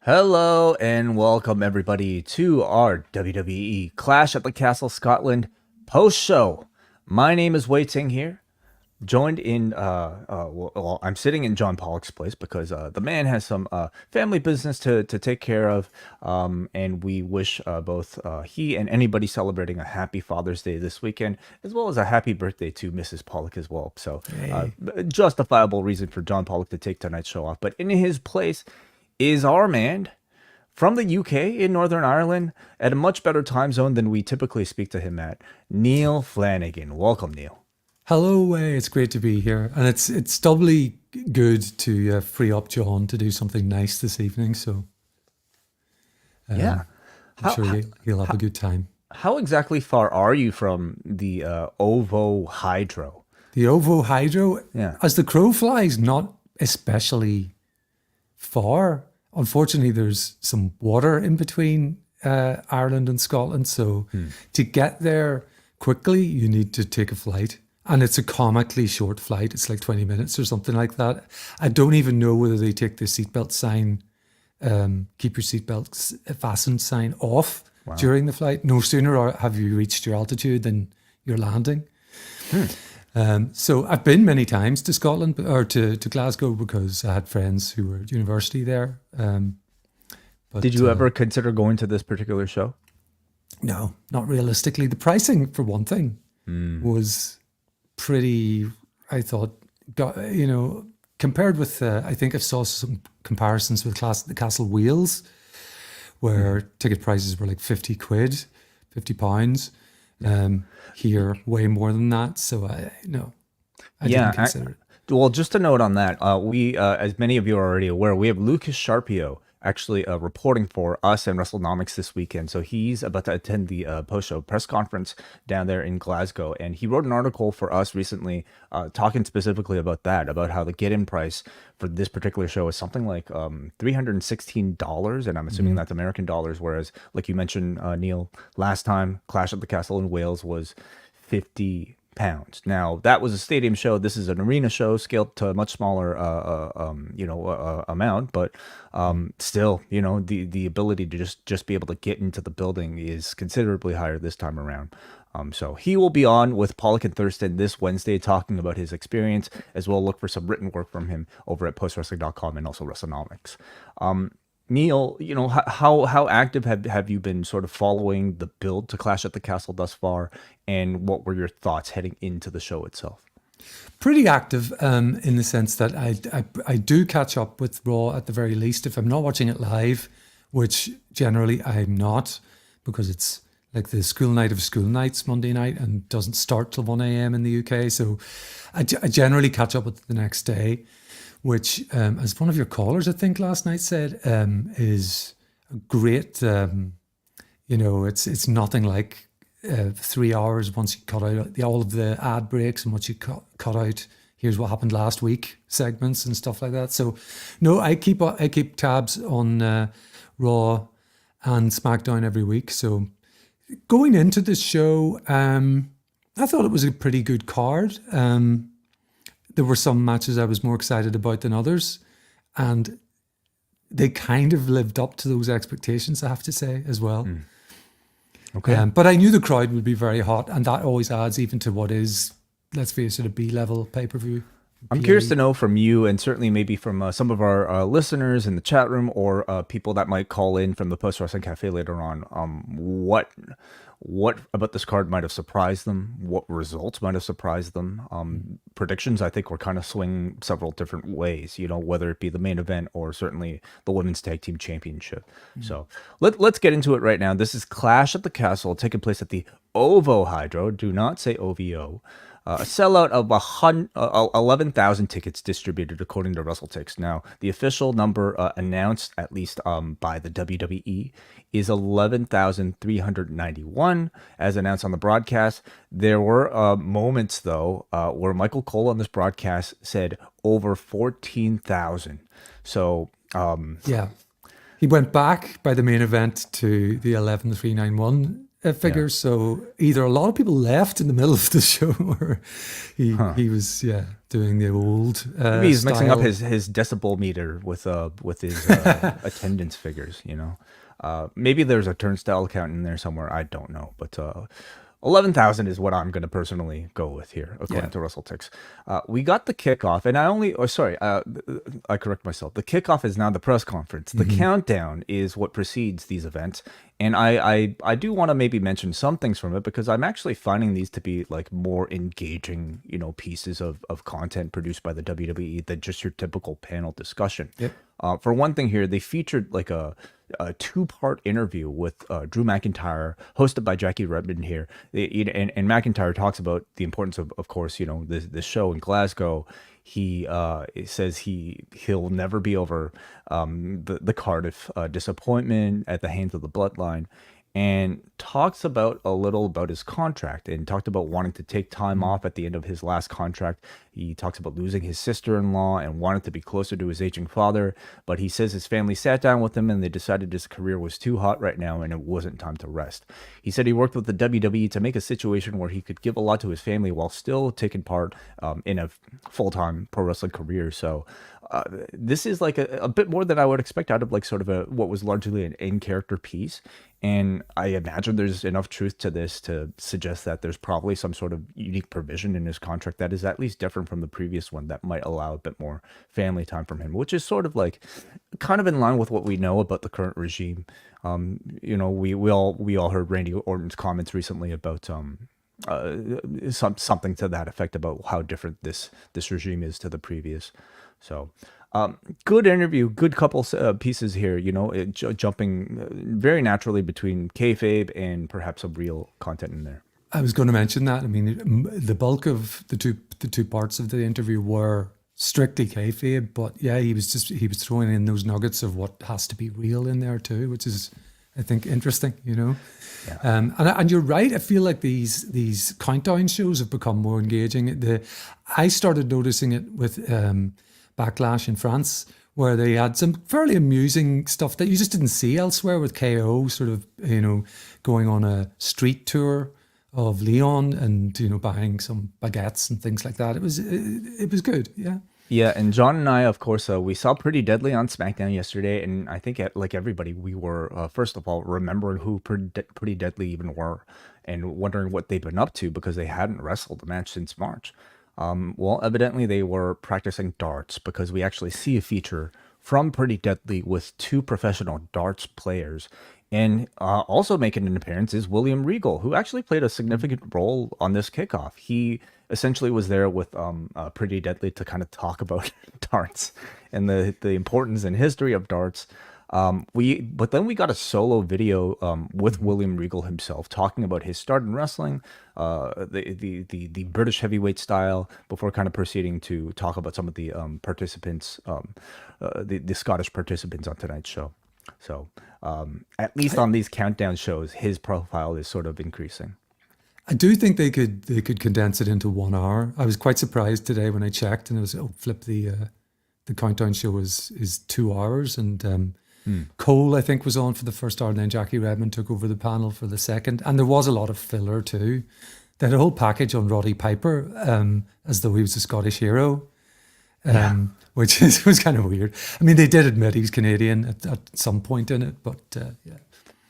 Hello and welcome everybody to our WWE Clash at the Castle Scotland post show. My name is Ting here, joined in. I'm sitting in John Pollock's place because the man has some family business to take care of, and we wish both he and anybody celebrating a happy Father's Day this weekend, as well as a happy birthday to Mrs. Pollock as well. So, justifiable reason for John Pollock to take tonight's show off. But in his place is our man from the UK in Northern Ireland at a much better time zone than we typically speak to him at, Neal Flanagan. Welcome, Neal. Hello, it's great to be here, and it's doubly good to free up John to do something nice this evening. So, Yeah. I'm sure he'll have a good time. How exactly far are you from the Ovo Hydro? The Ovo Hydro, Yeah. as the crow flies, not especially far. Unfortunately, there's some water in between Ireland and Scotland, so to get there quickly, you need to take a flight. And it's a comically short flight. It's like 20 minutes or something like that. I don't even know whether they take the seatbelt sign, keep your seatbelts fastened sign off during the flight. No sooner have you reached your altitude than you're landing. So I've been many times to Scotland or to Glasgow because I had friends who were at university there. But Did you ever consider going to this particular show? No, not realistically. The pricing, for one thing, was pretty, I thought, compared with, I think I saw some comparisons with the Castle Wheels, where ticket prices were like 50 quid, 50 pounds. Here, way more than that. So I didn't consider it. Well, just a note on that. We, as many of you are already aware, we have Lucas Sharpio actually reporting for us and WrestleNomics this weekend. So he's about to attend the post-show press conference down there in Glasgow. And he wrote an article for us recently talking specifically about that, about how the get-in price for this particular show is something like $316. And I'm assuming that's American dollars. Whereas, like you mentioned, Neal, last time Clash at the Castle in Wales was £50. Now that was a stadium show. This is an arena show scaled to a much smaller, amount. But still, the ability to just be able to get into the building is considerably higher this time around. So he will be on with Pollock and Thurston this Wednesday talking about his experience, as well. Look for some written work from him over at postwrestling.com and also WrestleNomics. Neal, how active have you been sort of following the build to Clash at the Castle thus far, and what were your thoughts heading into the show itself? Pretty active in the sense that I do catch up with Raw at the very least if I'm not watching it live, which generally I'm not because it's like the school night of school nights, Monday night, and doesn't start till 1 a.m. in the UK. So I generally catch up with it the next day, which, as one of your callers, I think last night said, is a great, it's nothing like 3 hours once you cut out all of the ad breaks and once you cut out, here's what happened last week segments and stuff like that. So, no, I keep tabs on Raw and SmackDown every week. So going into this show, I thought it was a pretty good card. There were some matches I was more excited about than others, and they kind of lived up to those expectations, I have to say, as well. Okay. But I knew the crowd would be very hot, and that always adds even to what is, let's face it, a B-level pay-per-view. I'm curious to know from you, and certainly maybe from some of our listeners in the chat room, or people that might call in from the Post Wrestling Cafe later on, what about this card might have surprised them? What results might have surprised them? Predictions, I think, were kind of swing several different ways, whether it be the main event or certainly the Women's Tag Team Championship. So let's get into it right now. This is Clash at the Castle, taking place at the Ovo Hydro. Do not say OVO. A sellout of 11,000 tickets distributed according to WrestleTix. Now, the official number announced, at least by the WWE, is 11,391, as announced on the broadcast. There were moments, though, where Michael Cole on this broadcast said over 14,000. So, yeah. He went back by the main event to the 11,391 figures. So either a lot of people left in the middle of the show, or he was doing the old Maybe he's mixing up style. his decibel meter with his attendance figures. Maybe there's a turnstile count in there somewhere. I don't know, but 11,000 is what I'm going to personally go with here, according to Russell Tix. We got the kickoff, and I correct myself. The kickoff is now the press conference. The countdown is what precedes these events, and I do want to maybe mention some things from it because I'm actually finding these to be like more engaging, pieces of content produced by the WWE than just your typical panel discussion. Yep. For one thing here, they featured like a two-part interview with Drew McIntyre, hosted by Jackie Redmond here. And McIntyre talks about the importance of course, this show in Glasgow. He says he'll never be over the Cardiff disappointment at the hands of the Bloodline, and talks a little about his contract, and talked about wanting to take time off at the end of his last contract. He talks about losing his sister-in-law and wanted to be closer to his aging father, but he says his family sat down with him and they decided his career was too hot right now and it wasn't time to rest. He said he worked with the WWE to make a situation where he could give a lot to his family while still taking part in a full-time pro wrestling career. So this is like a bit more than I would expect out of like sort of what was largely an in-character piece. And I imagine there's enough truth to this to suggest that there's probably some sort of unique provision in his contract that is at least different from the previous one that might allow a bit more family time from him, which is sort of like kind of in line with what we know about the current regime. We all heard Randy Orton's comments recently about something to that effect about how different this regime is to the previous. So good interview, good couple pieces here, jumping very naturally between kayfabe and perhaps some real content in there. I was going to mention that. I mean, the bulk of the two parts of the interview were strictly kayfabe, but he was throwing in those nuggets of what has to be real in there too, which is, I think, interesting. Yeah. And you're right. I feel like these countdown shows have become more engaging. I started noticing it with Backlash in France, where they had some fairly amusing stuff that you just didn't see elsewhere, with KO sort of, going on a street tour of Leon and, buying some baguettes and things like that. It was good. Yeah. Yeah. And John and I, of course, we saw Pretty Deadly on SmackDown yesterday. And I think like everybody, we were, first of all, remembering who Pretty Deadly even were and wondering what they've been up to because they hadn't wrestled a match since March. Well, evidently they were practicing darts because we actually see a feature from Pretty Deadly with two professional darts players. And also making an appearance is William Regal, who actually played a significant role on this kickoff. He essentially was there with Pretty Deadly to kind of talk about darts and the importance and history of darts. But then we got a solo video with William Regal himself talking about his start in wrestling, the British heavyweight style, before kind of proceeding to talk about some of the participants, the Scottish participants on tonight's show. So at least on these countdown shows, his profile is sort of increasing. I do think they could condense it into 1 hour. I was quite surprised today when I checked, and it was the countdown show is 2 hours, and Cole, I think, was on for the first hour, and then Jackie Redmond took over the panel for the second. And there was a lot of filler too. They had a whole package on Roddy Piper, as though he was a Scottish hero, which was kind of weird. I mean, they did admit he's Canadian at some point in it, but yeah.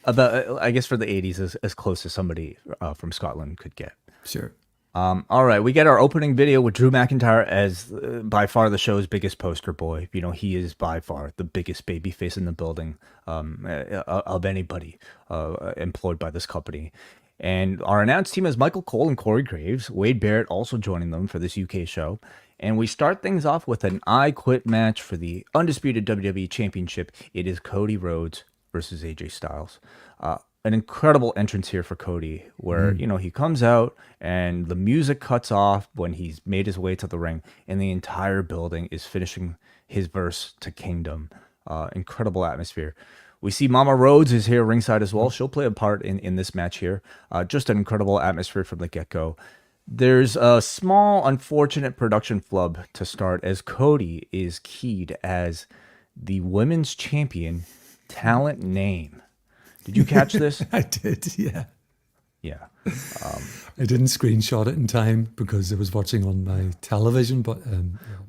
About, I guess, for the 80s, as close as somebody from Scotland could get. Sure. All right, we get our opening video with Drew McIntyre as by far the show's biggest poster boy. He is by far the biggest baby face in the building of anybody employed by this company. And our announced team is Michael Cole and Corey Graves. Wade Barrett also joining them for this UK show. And we start things off with an I Quit match for the undisputed WWE Championship. It is Cody Rhodes versus AJ Styles. An incredible entrance here for Cody, where he comes out and the music cuts off when he's made his way to the ring, and the entire building is finishing his verse to Kingdom. Incredible atmosphere. We see Mama Rhodes is here ringside as well. She'll play a part in this match here. Just an incredible atmosphere from the get-go. There's a small, unfortunate production flub to start, as Cody is keyed as the women's champion talent name. Did you catch this? I did, yeah. Yeah. I didn't screenshot it in time because I was watching on my television, but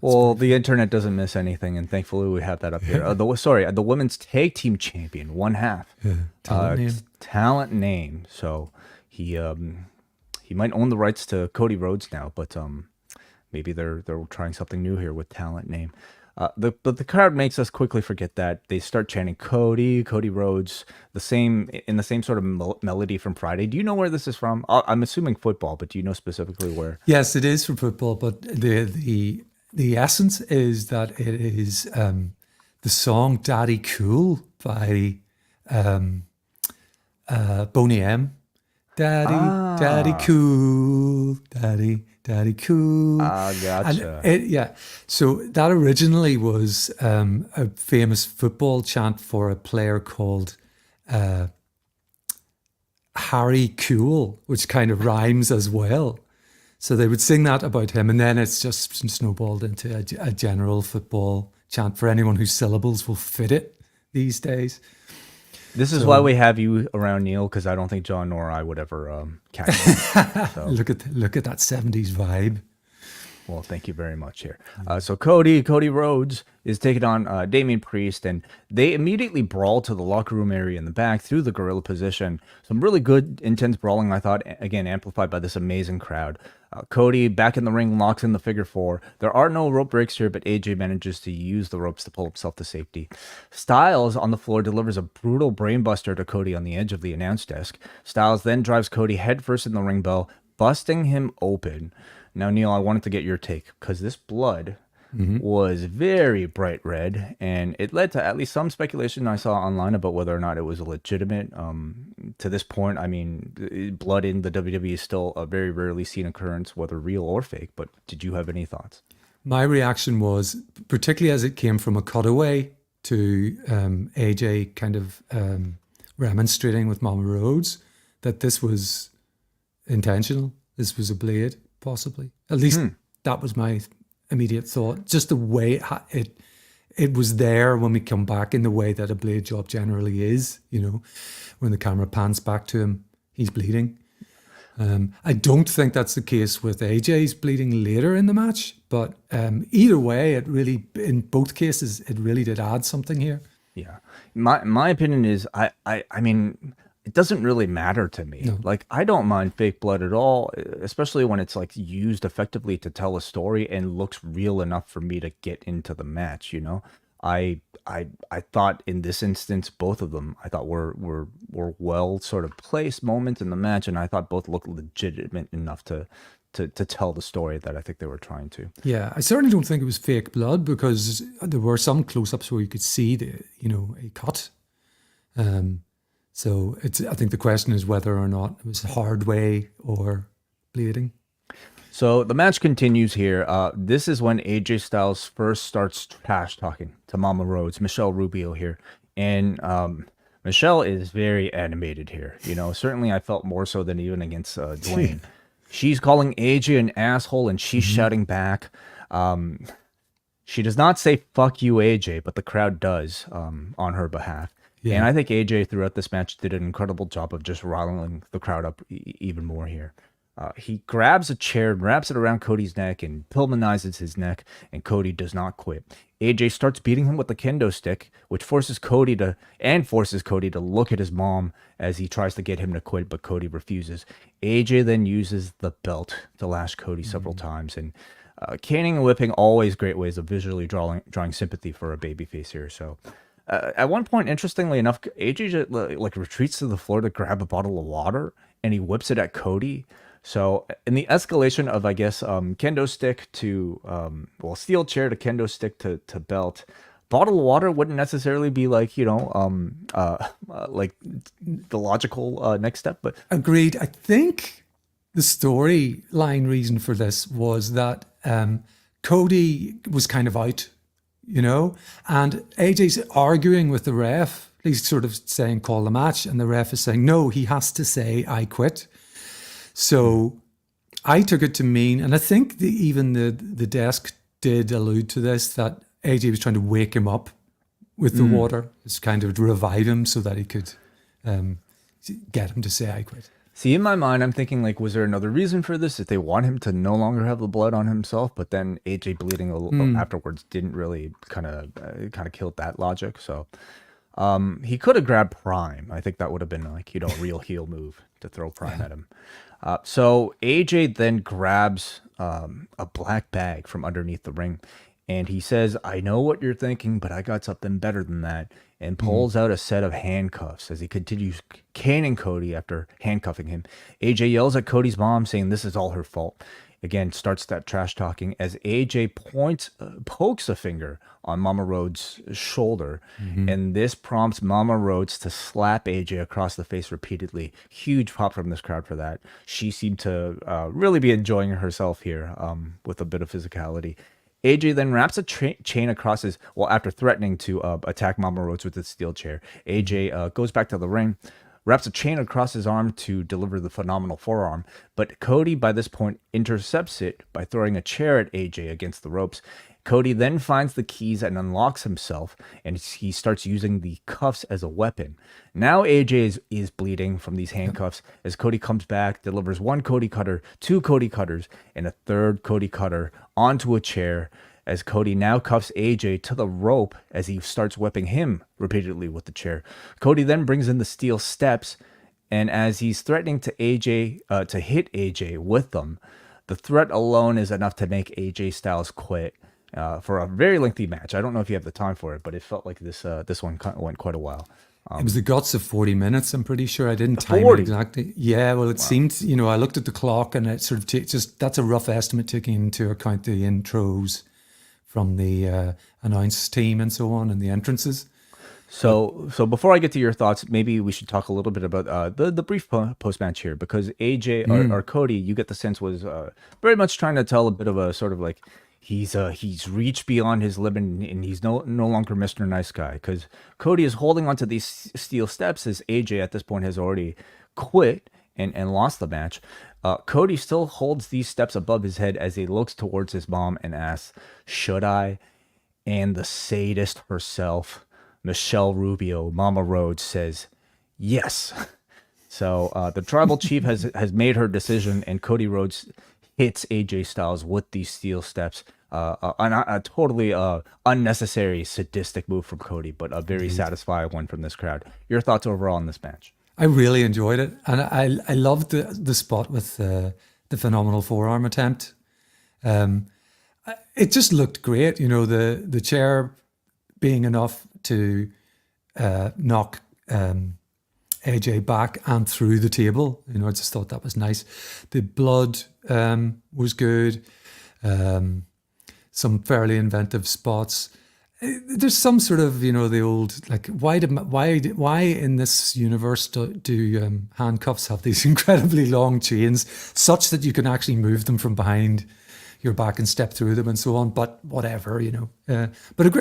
Well, the internet doesn't miss anything, and thankfully we have that up here. The women's tag team champion, one half, talent name. So he might own the rights to Cody Rhodes now, but maybe they're trying something new here with talent name. But the crowd makes us quickly forget that. They start chanting Cody Rhodes, in the same sort of melody from Friday. Do you know where this is from? I'm assuming football, but do you know specifically where? Yes, it is from football, but the essence is that it is the song "Daddy Cool" by Boney M. Daddy Cool, Daddy Cool. Gotcha. And so that originally was a famous football chant for a player called Harry Cool, which kind of rhymes as well. So they would sing that about him, and then it's just snowballed into a general football chant for anyone whose syllables will fit it these days. This is why we have you around, Neal, because I don't think John nor I would ever catch it. So. Look at that 70s vibe. Well, thank you very much here. So Cody Rhodes is taking on Damian Priest, and they immediately brawl to the locker room area in the back through the gorilla position. Some really good, intense brawling, I thought, again, amplified by this amazing crowd. Cody, back in the ring, locks in the figure four. There are no rope breaks here, but AJ manages to use the ropes to pull himself to safety. Styles on the floor delivers a brutal brainbuster to Cody on the edge of the announce desk. Styles then drives Cody headfirst in the ring bell, busting him open. Now, Neal, I wanted to get your take, because this blood was very bright red, and it led to at least some speculation I saw online about whether or not it was legitimate. To this point, I mean, blood in the WWE is still a very rarely seen occurrence, whether real or fake, but did you have any thoughts? My reaction was, particularly as it came from a cutaway to AJ kind of remonstrating with Mama Rhodes, that this was intentional. This was a blade, possibly. At least that was my immediate thought. Just the way it was there when we come back, in the way that a blade job generally is, when the camera pans back to him, he's bleeding. I don't think that's the case with AJ's bleeding later in the match, but either way, in both cases, it really did add something here. Yeah. My opinion is, I mean, it doesn't really matter to me. No. Like, I don't mind fake blood at all, especially when it's like used effectively to tell a story and looks real enough for me to get into the match. I thought in this instance, both of them I thought were well sort of placed moments in the match, and I thought both looked legitimate enough to tell the story that I think they were trying to. Yeah, I certainly don't think it was fake blood, because there were some close-ups where you could see a cut. So I think the question is whether or not it was hard way or bleeding. So the match continues here. This is when AJ Styles first starts trash talking to Mama Rhodes, Michelle Rubio here. And Michelle is very animated here. Certainly I felt more so than even against Dwayne. She's calling AJ an asshole, and she's shouting back. She does not say "fuck you, AJ," but the crowd does on her behalf. Yeah. And I think AJ throughout this match did an incredible job of just riling the crowd up even more here. He grabs a chair and wraps it around Cody's neck and Pillmanizes his neck, and Cody does not quit. AJ starts beating him with the kendo stick, which forces Cody to look at his mom as he tries to get him to quit, but Cody refuses. AJ then uses the belt to lash Cody several times, and caning and whipping, always great ways of visually drawing sympathy for a babyface here. So at one point, interestingly enough, AJ just, retreats to the floor to grab a bottle of water, and he whips it at Cody. So in the escalation of, I guess, kendo stick to, steel chair to kendo stick to belt, bottle of water wouldn't necessarily be like the logical next step. But agreed. I think the storyline reason for this was that Cody was kind of out, and AJ's arguing with the ref. He's sort of saying, call the match. And the ref is saying, no, he has to say, I quit. So I took it to mean, and I think even the desk did allude to this, that AJ was trying to wake him up with the water, just kind of revive him so that he could get him to say, I quit. See, in my mind, I'm thinking like, was there another reason for this? If they want him to no longer have the blood on himself, but then AJ bleeding afterwards didn't really kind of killed that logic. So he could have grabbed Prime. I think that would have been like, a real heel move to throw Prime at him. So AJ then grabs a black bag from underneath the ring, and he says, "I know what you're thinking, but I got something better than that," and pulls out a set of handcuffs as he continues caning Cody after handcuffing him. AJ yells at Cody's mom, saying this is all her fault. Again, starts that trash talking as AJ pokes a finger on Mama Rhodes' shoulder, and this prompts Mama Rhodes to slap AJ across the face repeatedly. Huge pop from this crowd for that. She seemed to really be enjoying herself here with a bit of physicality. AJ then wraps a chain across his, after threatening to attack Mama Rhodes with his steel chair. AJ goes back to the ring, wraps a chain across his arm to deliver the phenomenal forearm, but Cody by this point intercepts it by throwing a chair at AJ against the ropes. Cody then finds the keys and unlocks himself, and he starts using the cuffs as a weapon. Now AJ is bleeding from these handcuffs as Cody comes back, delivers one Cody cutter, two Cody cutters, and a third Cody cutter onto a chair as Cody now cuffs AJ to the rope as he starts whipping him repeatedly with the chair. Cody then brings in the steel steps, and as he's threatening to hit AJ with them, the threat alone is enough to make AJ Styles quit for a very lengthy match. I don't know if you have the time for it, but it felt like this one went quite a while. It was the guts of 40 minutes, I'm pretty sure. I didn't time 40? it exactly. Yeah, well, it seemed, I looked at the clock and it sort of that's a rough estimate taking into account the intros from the announced team and so on and the entrances. So before I get to your thoughts, maybe we should talk a little bit about the brief post-match here, because AJ or Cody, you get the sense, was very much trying to tell a bit of a sort of like, he's reached beyond his limit and he's no longer Mr. Nice Guy, because Cody is holding onto these steel steps as AJ at this point has already quit and lost the match. Cody still holds these steps above his head as he looks towards his mom and asks, "Should I?" And the sadist herself, Michelle Rubio, Mama Rhodes, says, "Yes." So the tribal chief has made her decision, and Cody Rhodes hits AJ Styles with these steel steps. A totally unnecessary, sadistic move from Cody, but a very satisfying one from this crowd. Your thoughts overall on this match? I really enjoyed it, and I loved the spot with the phenomenal forearm attempt. It just looked great, the chair being enough to knock AJ back and through the table. I just thought that was nice. The blood was good. Some fairly inventive spots. There's some sort of, the old, like, why in this universe do handcuffs have these incredibly long chains such that you can actually move them from behind your back and step through them and so on? But whatever, but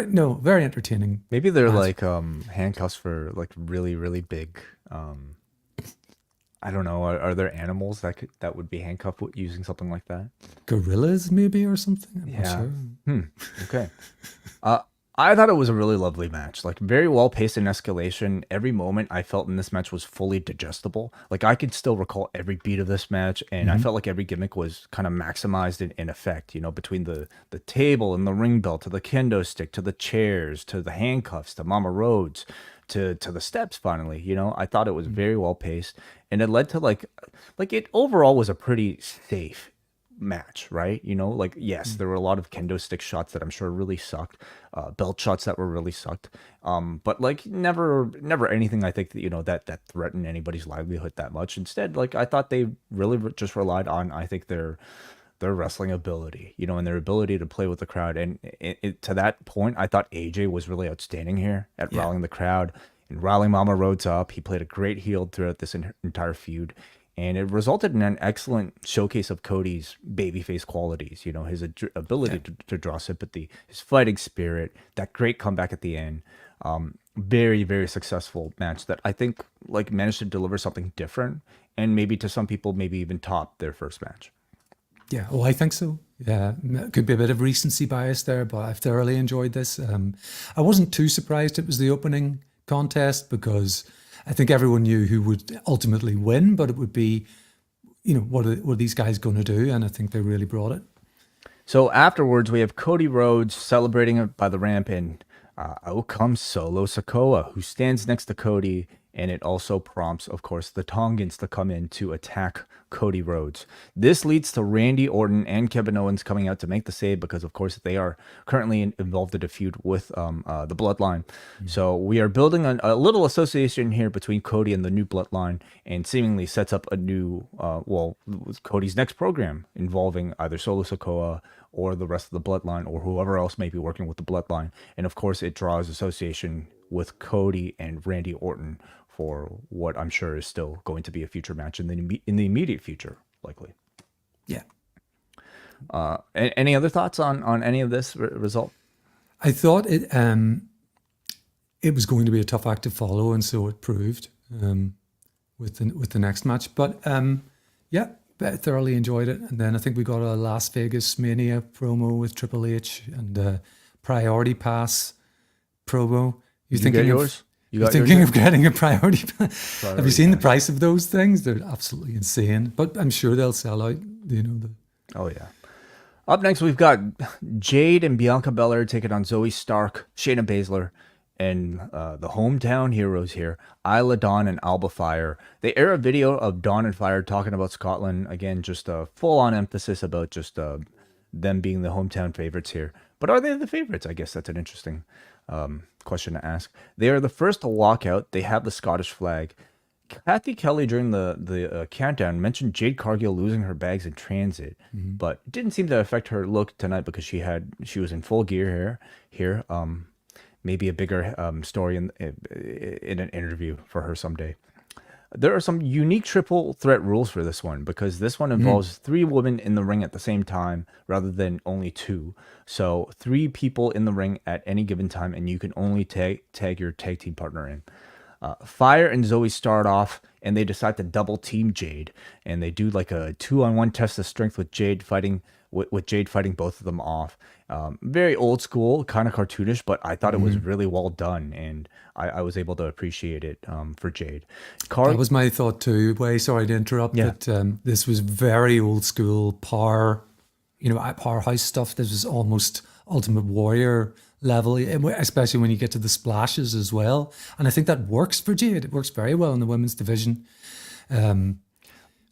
very entertaining. Maybe they're like handcuffs for like really, really big. I don't know. Are there animals that would be handcuffed using something like that? Gorillas, maybe, or something. I'm not sure. Okay. I thought it was a really lovely match. Like, very well paced in escalation. Every moment I felt in this match was fully digestible. Like, I could still recall every beat of this match, and I felt like every gimmick was kind of maximized in effect. Between the table and the ring bell, to the kendo stick, to the chairs, to the handcuffs, to Mama Rhodes, to the steps. Finally, I thought it was very well paced, and it led to like it overall was a pretty safe match, right? Yes, there were a lot of kendo stick shots that I'm sure really sucked, belt shots that were really sucked, but like never anything I think that that threatened anybody's livelihood that much. Instead, like, I thought they really just relied on, I think, their wrestling ability, and their ability to play with the crowd. And to that point, I thought AJ was really outstanding here at rallying the crowd and rallying Mama Rhodes up. He played a great heel throughout this entire feud. And it resulted in an excellent showcase of Cody's babyface qualities, his ability to draw sympathy, his fighting spirit, that great comeback at the end. Very, very successful match that I think like managed to deliver something different, and maybe to some people, maybe even top their first match. Yeah, I think so. Yeah, could be a bit of recency bias there, but I've thoroughly enjoyed this. I wasn't too surprised it was the opening contest because I think everyone knew who would ultimately win, but it would be, what are these guys going to do? And I think they really brought it. So afterwards, we have Cody Rhodes celebrating it by the ramp, and out comes Solo Sikoa, who stands next to Cody, and it also prompts, of course, the Tongans to come in to attack Cody Rhodes. This leads to Randy Orton and Kevin Owens coming out to make the save because, of course, they are currently involved in a feud with the Bloodline. So we are building a little association here between Cody and the new Bloodline, and seemingly sets up a new, Cody's next program involving either Solo Sikoa or the rest of the Bloodline or whoever else may be working with the Bloodline. And, of course, it draws association with Cody and Randy Orton for what I'm sure is still going to be a future match in the immediate future, likely. Yeah. Any other thoughts on any of this result? I thought it was going to be a tough act to follow, and so it proved with the next match. But I thoroughly enjoyed it. And then I think we got a Las Vegas Mania promo with Triple H and a Priority Pass promo. You get yours? You're thinking of getting a priority pass. Have you seen the price of those things? They're absolutely insane. But I'm sure they'll sell out. Oh yeah. Up next, we've got Jade and Bianca Belair taking on Zoe Stark, Shayna Baszler, and the hometown heroes here, Isla Dawn and Alba Fyre. They air a video of Dawn and Fyre talking about Scotland. Again, just a full-on emphasis about just them being the hometown favorites here. But are they the favorites? I guess that's an interesting question to ask. They are the first to walk out. They have the Scottish flag. Kathy Kelly during the countdown mentioned Jade Cargill losing her bags in transit, but it didn't seem to affect her look tonight because she was in full gear here. Maybe a bigger story in an interview for her someday. There are some unique triple threat rules for this one because this one involves 3 women in the ring at the same time rather than only 2. So 3 people in the ring at any given time, and you can only tag your tag team partner in. Fyre and Zoe start off, and they decide to double team Jade, and they do like a 2-on-1 test of strength with Jade fighting both of them off. Very old school, kind of cartoonish, but I thought it was really well done, and I was able to appreciate it for Jade. That was my thought too. Sorry to interrupt, but this was very old school powerhouse stuff. This was almost Ultimate Warrior level, especially when you get to the splashes as well. And I think that works for Jade. It works very well in the women's division.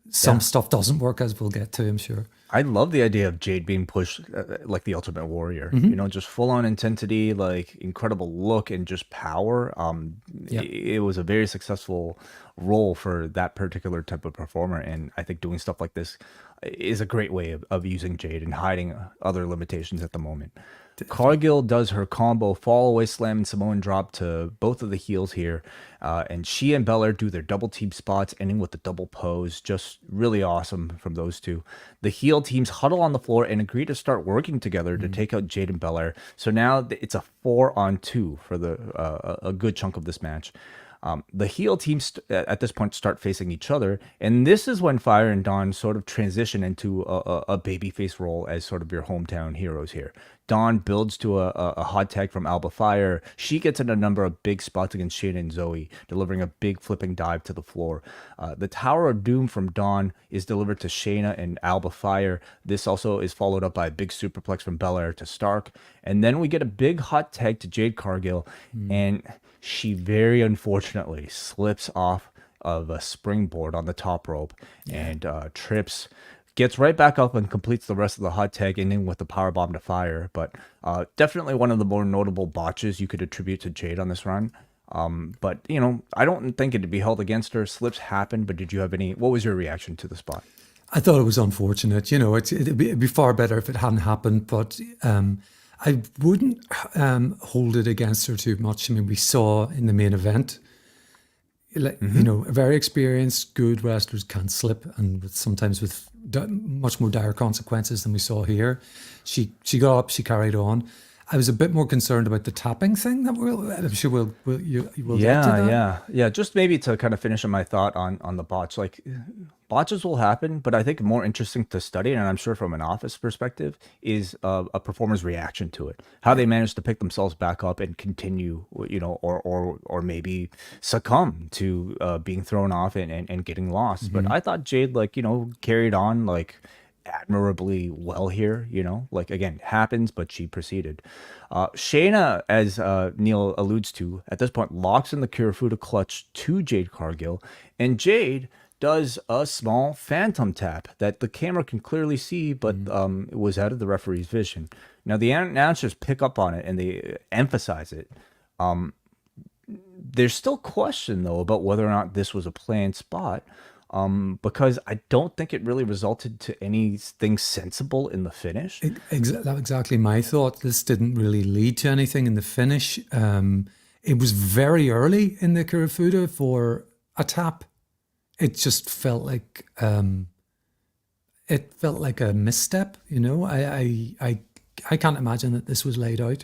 Some stuff doesn't work, as we'll get to, I'm sure. I love the idea of Jade being pushed like the Ultimate Warrior. Just full on intensity, like incredible look and just power. It was a very successful role for that particular type of performer, and I think doing stuff like this is a great way of using Jade and hiding other limitations at the moment. Cargill does her combo fall away slam and Samoan drop to both of the heels here, and she and Belair do their double team spots, ending with the double pose. Just really awesome from those two. The heel teams huddle on the floor and agree to start working together to take out Jade and Belair. So now it's a 4-on-2 for a good chunk of this match. The heel teams at this point start facing each other, and this is when Fyre and Dawn sort of transition into a babyface role as sort of your hometown heroes here. Dawn builds to a hot tag from Alba Fyre. She gets in a number of big spots against Shayna and Zoe, delivering a big flipping dive to the floor. The Tower of Doom from Dawn is delivered to Shayna and Alba Fyre. This also is followed up by a big superplex from Belair to Stark. And then we get a big hot tag to Jade Cargill, and she very unfortunately slips off of a springboard on the top rope and trips, gets right back up and completes the rest of the hot tag, ending with the powerbomb to Fyre. But definitely one of the more notable botches you could attribute to Jade on this run. But, I don't think it'd be held against her. Slips happen, but what was your reaction to the spot? I thought it was unfortunate. It'd be far better if it hadn't happened, but I wouldn't hold it against her too much. I mean, we saw in the main event, very experienced, good wrestlers can slip, and sometimes with much more dire consequences than we saw here. She got up, she carried on. I was a bit more concerned about the tapping thing that I'm sure we'll get to that. Yeah. Just maybe to kind of finish on my thought on the botch, like botches will happen, but I think more interesting to study, and I'm sure from an office perspective, is a performer's reaction to it. How they manage to pick themselves back up and continue, or maybe succumb to being thrown off and getting lost. But I thought Jade, carried on admirably well here, like again, happens, but she proceeded. Shayna, as Neal alludes to, at this point locks in the Kirifuda clutch to Jade Cargill, and Jade does a small phantom tap that the camera can clearly see, but it was out of the referee's vision. Now the announcers pick up on it and they emphasize it. There's still question though about whether or not this was a planned spot. Because I don't think it really resulted to anything sensible in the finish. That's exactly my thought. This didn't really lead to anything in the finish. It was very early in the Kirifuda for a tap. It just felt like a misstep. I can't imagine that this was laid out.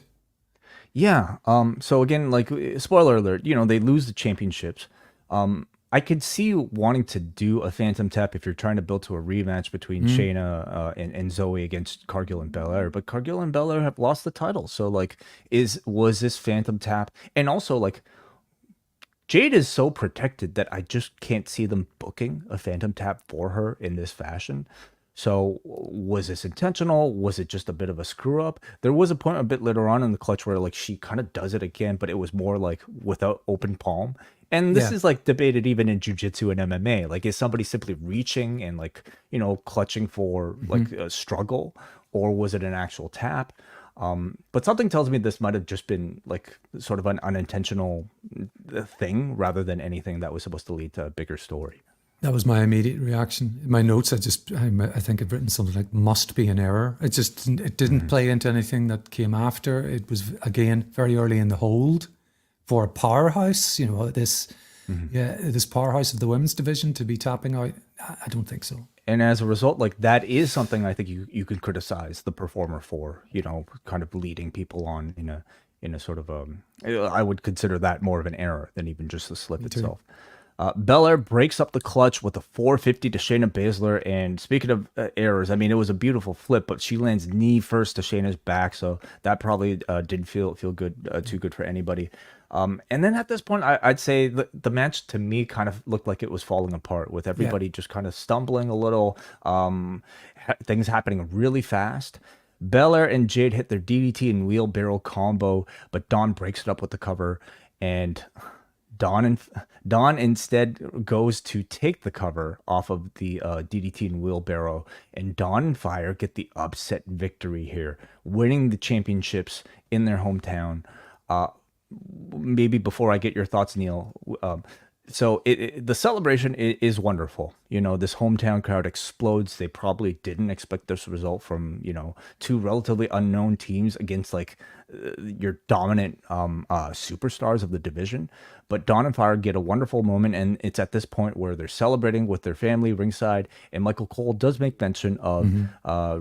Yeah. So again, spoiler alert. They lose the championships. I could see wanting to do a phantom tap if you're trying to build to a rematch between Shayna and Zoe against Cargill and Belair, but Cargill and Belair have lost the title. So was this phantom tap? And also Jade is so protected that I just can't see them booking a phantom tap for her in this fashion. So was this intentional? Was it just a bit of a screw up? There was a point a bit later on in the clutch where she kind of does it again, but it was more without open palm. And this is debated even in jiu-jitsu and MMA. Is somebody simply reaching and clutching for a struggle, or was it an actual tap? But something tells me this might have just been sort of an unintentional thing rather than anything that was supposed to lead to a bigger story. That was my immediate reaction. In my notes, I think I've written something like "must be an error." It didn't play into anything that came after. It was again very early in the hold for a powerhouse. This powerhouse of the women's division to be tapping out. I don't think so. And as a result, that is something I think you can criticize the performer for. Kind of leading people on in a sort of I would consider that more of an error than even just the slip itself. Belair breaks up the clutch with a 450 to Shayna Baszler. And speaking of errors, I mean, it was a beautiful flip, but she lands knee first to Shayna's back. So that probably didn't feel good, too good for anybody. And then at this point, I'd say the match to me kind of looked like it was falling apart with everybody just kind of stumbling a little, things happening really fast. Belair and Jade hit their DDT and wheelbarrow combo, but Dawn breaks it up with the cover, and Dawn instead goes to take the cover off of the DDT and wheelbarrow, and Dawn and Fyre get the upset victory here, winning the championships in their hometown. Maybe before I get your thoughts, Neal, so the celebration is wonderful. This hometown crowd explodes. They probably didn't expect this result from, two relatively unknown teams against your dominant superstars of the division. But Dawn and Fyre get a wonderful moment, and it's at this point where they're celebrating with their family ringside. And Michael Cole does make mention of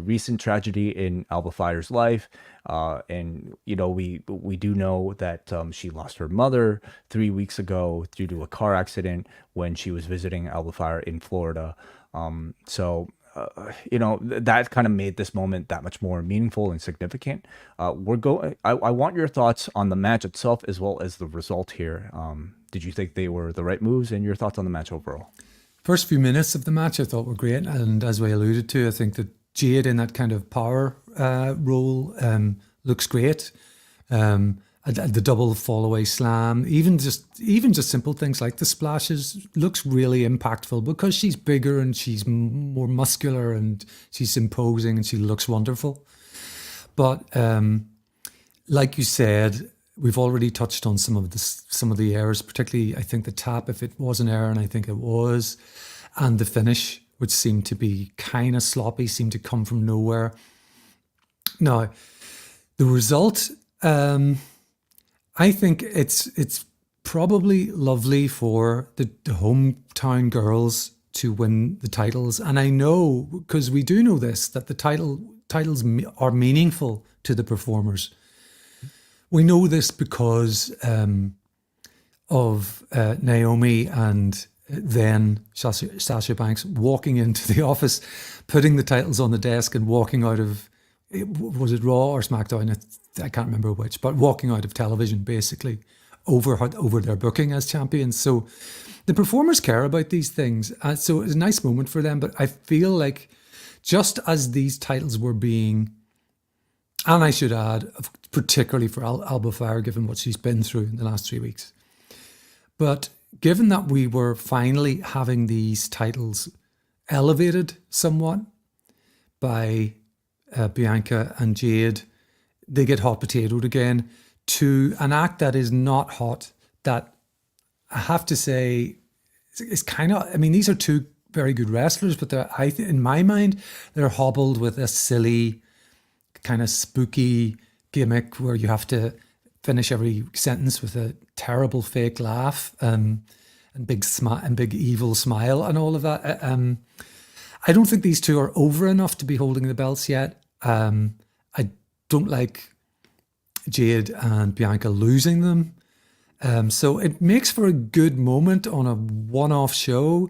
recent tragedy in Alba Fyre's life. And we do know that she lost her mother 3 weeks ago due to a car accident when she was visiting Alba Fyre in Florida. That kind of made this moment that much more meaningful and significant. I want your thoughts on the match itself as well as the result here. Did you think they were the right moves, and your thoughts on the match overall? First few minutes of the match I thought were great, and as we alluded to, I think that Jade in that kind of power role looks great. The double fall away slam, even just simple things like the splashes, looks really impactful because she's bigger and she's more muscular and she's imposing and she looks wonderful. But like you said, we've already touched on some of the errors, particularly I think the tap, if it was an error, and I think it was, and the finish, which seemed to be kind of sloppy, seemed to come from nowhere. Now, the result, I think it's probably lovely for the hometown girls to win the titles. And I know, because we do know this, that the titles are meaningful to the performers. We know this because of Naomi and then Sasha Banks walking into the office, putting the titles on the desk and walking out of, was it Raw or SmackDown? I can't remember which, but walking out of television basically over their booking as champions. So the performers care about these things. So it was a nice moment for them, but I feel like just as these titles were being, and I should add, particularly for Alba Fyre, given what she's been through in the last 3 weeks, but given that we were finally having these titles elevated somewhat by Bianca and Jade, they get hot potatoed again to an act that is not hot, that I have to say is kind of, I mean, these are two very good wrestlers, but in my mind, they're hobbled with a silly, kind of spooky gimmick where you have to finish every sentence with a terrible fake laugh and big evil smile and all of that. I don't think these two are over enough to be holding the belts yet. I don't like Jade and Bianca losing them. So it makes for a good moment on a one-off show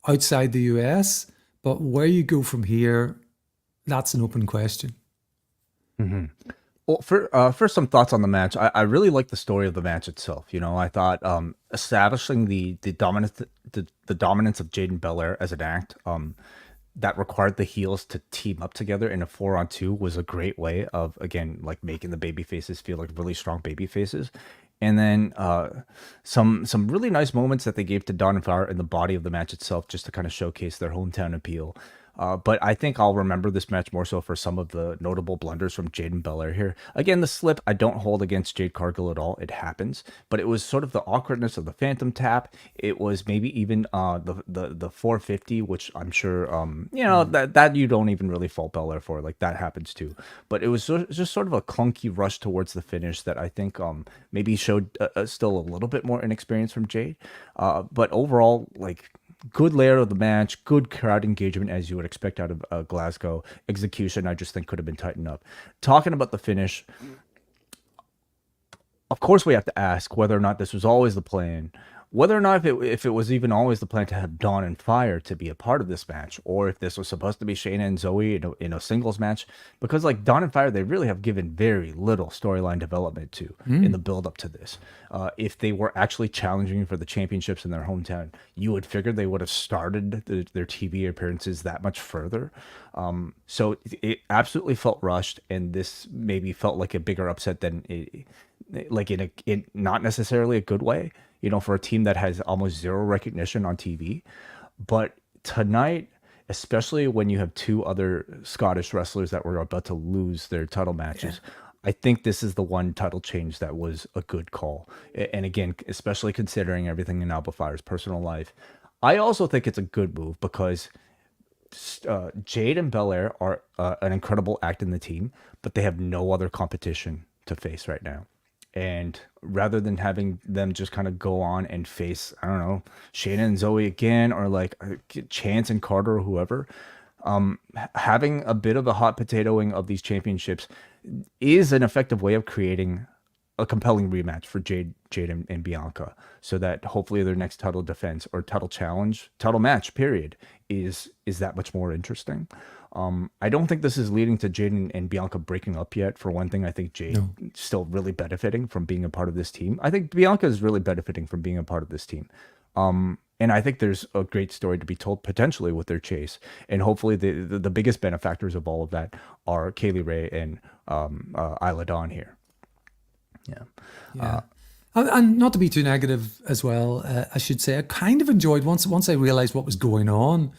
outside the US, but where you go from here, that's an open question. Mm-hmm. Well, for some thoughts on the match, I really like the story of the match itself. You know, I thought establishing the dominance of Jade and Belair as an act that required the heels to team up together in a 4-on-2 was a great way of, again, like making the baby faces feel like really strong baby faces. And then some really nice moments that they gave to Dawn and Fyre in the body of the match itself, just to kind of showcase their hometown appeal. But I think I'll remember this match more so for some of the notable blunders from Jade and Belair here. Again, the slip, I don't hold against Jade Cargill at all. It happens. But it was sort of the awkwardness of the Phantom Tap. It was maybe even the 450, which I'm sure, that you don't even really fault Belair for. Like, that happens too. But it was just sort of a clunky rush towards the finish that I think maybe showed still a little bit more inexperience from Jade. But overall, like, good layer of the match, good crowd engagement as you would expect out of Glasgow. Execution, I just think, could have been tightened up. Talking about the finish, of course we have to ask whether or not this was always the plan, whether or not if it was even always the plan to have Dawn and Fyre to be a part of this match, or if this was supposed to be Shayna and Zoe in a singles match, because like Dawn and Fyre, they really have given very little storyline development to in the build up to this. If they were actually challenging for the championships in their hometown, you would figure they would have started their TV appearances that much further. So it absolutely felt rushed, and this maybe felt like a bigger upset than like in not necessarily a good way, you know, for a team that has almost zero recognition on TV. But tonight, especially when you have two other Scottish wrestlers that were about to lose their title matches, I think this is the one title change that was a good call. And again, especially considering everything in Alba Fyre's personal life, I also think it's a good move because Jade and Belair are an incredible act in the team, but they have no other competition to face right now. And rather than having them just kind of go on and face, I don't know, Shayna and Zoe again, or like Chance and Carter or whoever, having a bit of a hot potatoing of these championships is an effective way of creating a compelling rematch for Jade and Bianca, so that hopefully their next title defense or title challenge, title match, period, is that much more interesting. I don't think this is leading to Jade and Bianca breaking up yet. For one thing, I think Jade still really benefiting from being a part of this team. I think Bianca is really benefiting from being a part of this team. And I think there's a great story to be told potentially with their chase. And hopefully the biggest benefactors of all of that are Kaylee Ray and Isla Dawn here. Yeah. And not to be too negative as well, I should say, I kind of enjoyed, once I realized what was going on,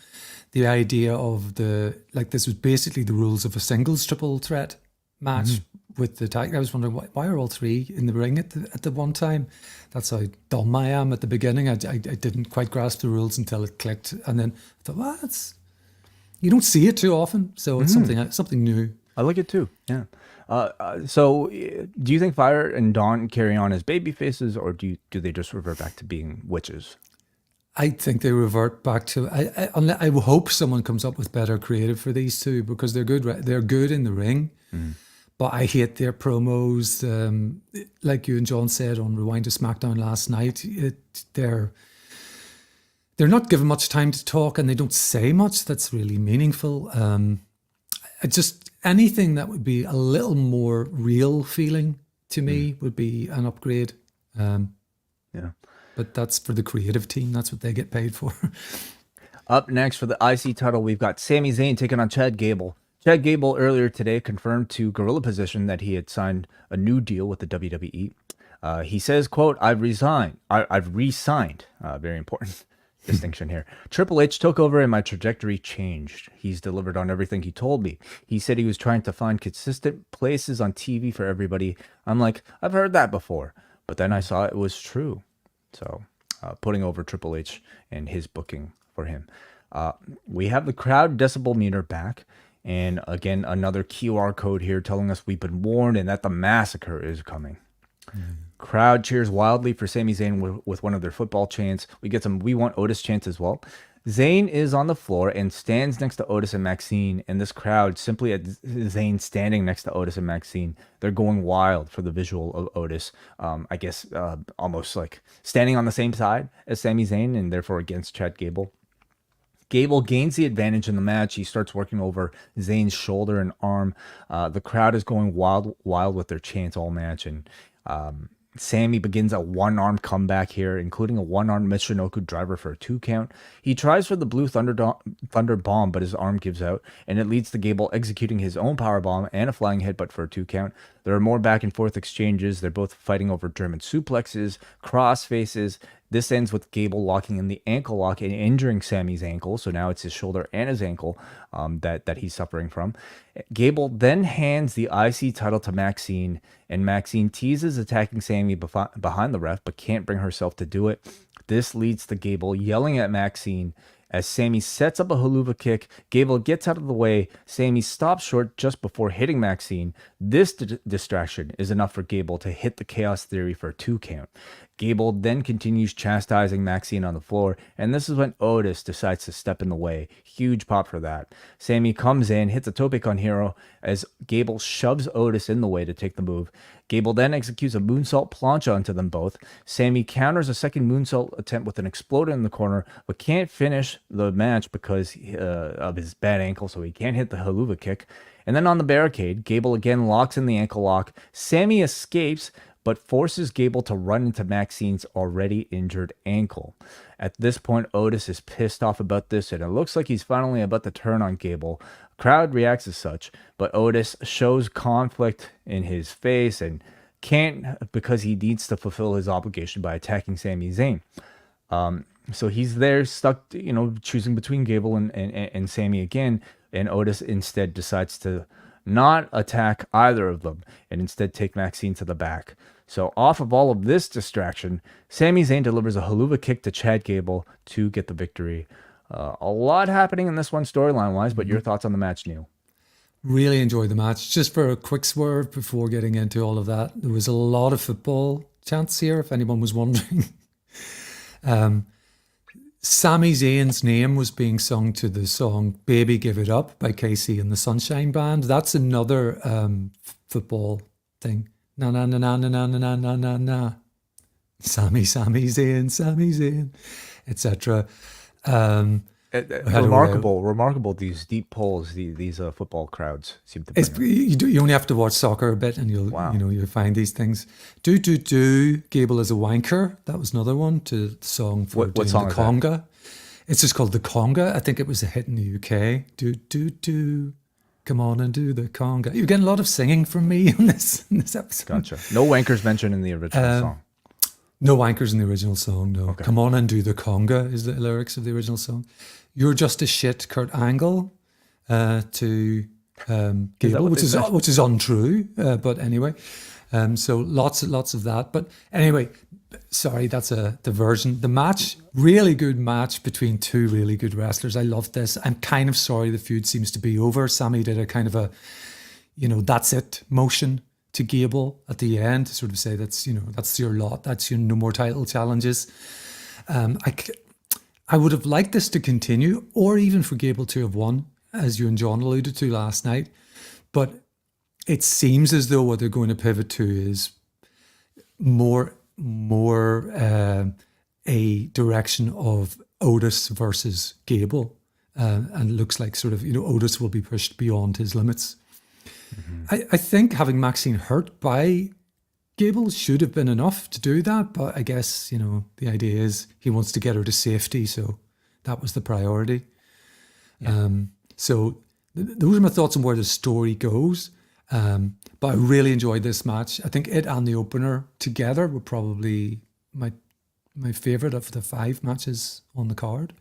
the idea of this was basically the rules of a singles triple threat match with the tag. I was wondering why are all three in the ring at the one time? That's how dumb I am at the beginning. I didn't quite grasp the rules until it clicked, and then I thought, well, you don't see it too often, so it's something new. I like it too. Yeah. So do you think Fyre and Dawn carry on as baby faces, or do they just revert back to being witches? I think they revert back to. I hope someone comes up with better creative for these two, because they're good. They're good in the ring, but I hate their promos. Like you and John said on Rewind to SmackDown last night, they're they're not given much time to talk, and they don't say much that's really meaningful. Just anything that would be a little more real feeling to me would be an upgrade. Yeah. But that's for the creative team. That's what they get paid for. Up next for the IC title, we've got Sami Zayn taking on Chad Gable. Chad Gable earlier today confirmed to Gorilla Position that he had signed a new deal with the WWE. He says, quote, I've re-signed. Very important distinction here. Triple H took over and my trajectory changed. He's delivered on everything he told me. He said he was trying to find consistent places on TV for everybody. I'm like, I've heard that before. But then I saw it was true. So putting over Triple H and his booking for him. We have the crowd decibel meter back. And again, another QR code here telling us we've been warned and that the massacre is coming. Crowd cheers wildly for Sami Zayn with one of their football chants. We get some "We Want Otis" chants as well. Zayn is on the floor and stands next to Otis and Maxine, and this crowd, simply at Zayn standing next to Otis and Maxine, they're going wild for the visual of Otis. I guess almost like standing on the same side as Sami Zayn and therefore against Chad Gable. Gable gains the advantage in the match. He starts working over Zayn's shoulder and arm. The crowd is going wild with their chants all match, and Sami begins a one-arm comeback here, including a one-arm Michinoku driver for a 2 count. He tries for the blue thunder bomb, but his arm gives out, and it leads to Gable executing his own power bomb and a flying headbutt for a 2 count. There are more back and forth exchanges. They're both fighting over German suplexes, cross faces. This ends with Gable locking in the ankle lock and injuring Sami's ankle. So now it's his shoulder and his ankle that he's suffering from. Gable then hands the IC title to Maxine, and Maxine teases attacking Sami behind the ref, but can't bring herself to do it. This leads to Gable yelling at Maxine. As Sami sets up a haluva kick, Gable gets out of the way. Sami stops short just before hitting Maxine. This distraction is enough for Gable to hit the Chaos Theory for a 2 count. Gable then continues chastising Maxine on the floor, and this is when Otis decides to step in the way. Huge pop for that. Sami comes in, hits a tope con hero as Gable shoves Otis in the way to take the move. Gable then executes a moonsault plancha onto them both. Sami counters a second moonsault attempt with an exploder in the corner, but can't finish the match because of his bad ankle, so he can't hit the haluva kick. And then on the barricade, Gable again locks in the ankle lock. Sami escapes, but forces Gable to run into Maxine's already injured ankle. At this point, Otis is pissed off about this, and it looks like he's finally about to turn on Gable. Crowd reacts as such, but Otis shows conflict in his face and can't because he needs to fulfill his obligation by attacking Sami Zayn. So he's there stuck, choosing between Gable and Sami again, and Otis instead decides to not attack either of them and instead take Maxine to the back. So off of all of this distraction, Sami Zayn delivers a haluva kick to Chad Gable to get the victory. A lot happening in this one storyline-wise, but your thoughts on the match, Neal? Really enjoyed the match. Just for a quick swerve before getting into all of that, there was a lot of football chants here, if anyone was wondering. Sami Zayn's name was being sung to the song Baby Give It Up by Casey and the Sunshine Band. That's another football thing. Na na na na na na na na na na. Sami Zayn, etc. Remarkable. These deep polls, these football crowds seem to. You only have to watch soccer a bit, and you'll find these things. Do Gable is a wanker. That was another one to the song for what song the is conga. That? It's just called the conga. I think it was a hit in the UK. Do. Come on and do the conga. You're getting a lot of singing from me in this episode. Gotcha. No wankers mentioned in the original song. No wankers in the original song, no. Okay. Come on and do the conga is the lyrics of the original song. You're just a shit Kurt Angle to Gable, which is untrue, but anyway. So lots of that. But anyway, sorry, that's a diversion. The match, really good match between two really good wrestlers. I loved this. I'm kind of sorry the feud seems to be over. Sami did a kind of a, that's it motion to Gable at the end to sort of say that's your lot. That's your no more title challenges. I would have liked this to continue, or even for Gable to have won, as you and John alluded to last night. But it seems as though what they're going to pivot to is more a direction of Otis versus Gable. And it looks like sort of, Otis will be pushed beyond his limits. I think having Maxine hurt by Gable should have been enough to do that. But I guess, the idea is he wants to get her to safety. So that was the priority. Yeah. Those are my thoughts on where the story goes. But I really enjoyed this match. I think it and the opener together were probably my favorite of the 5 matches on the card.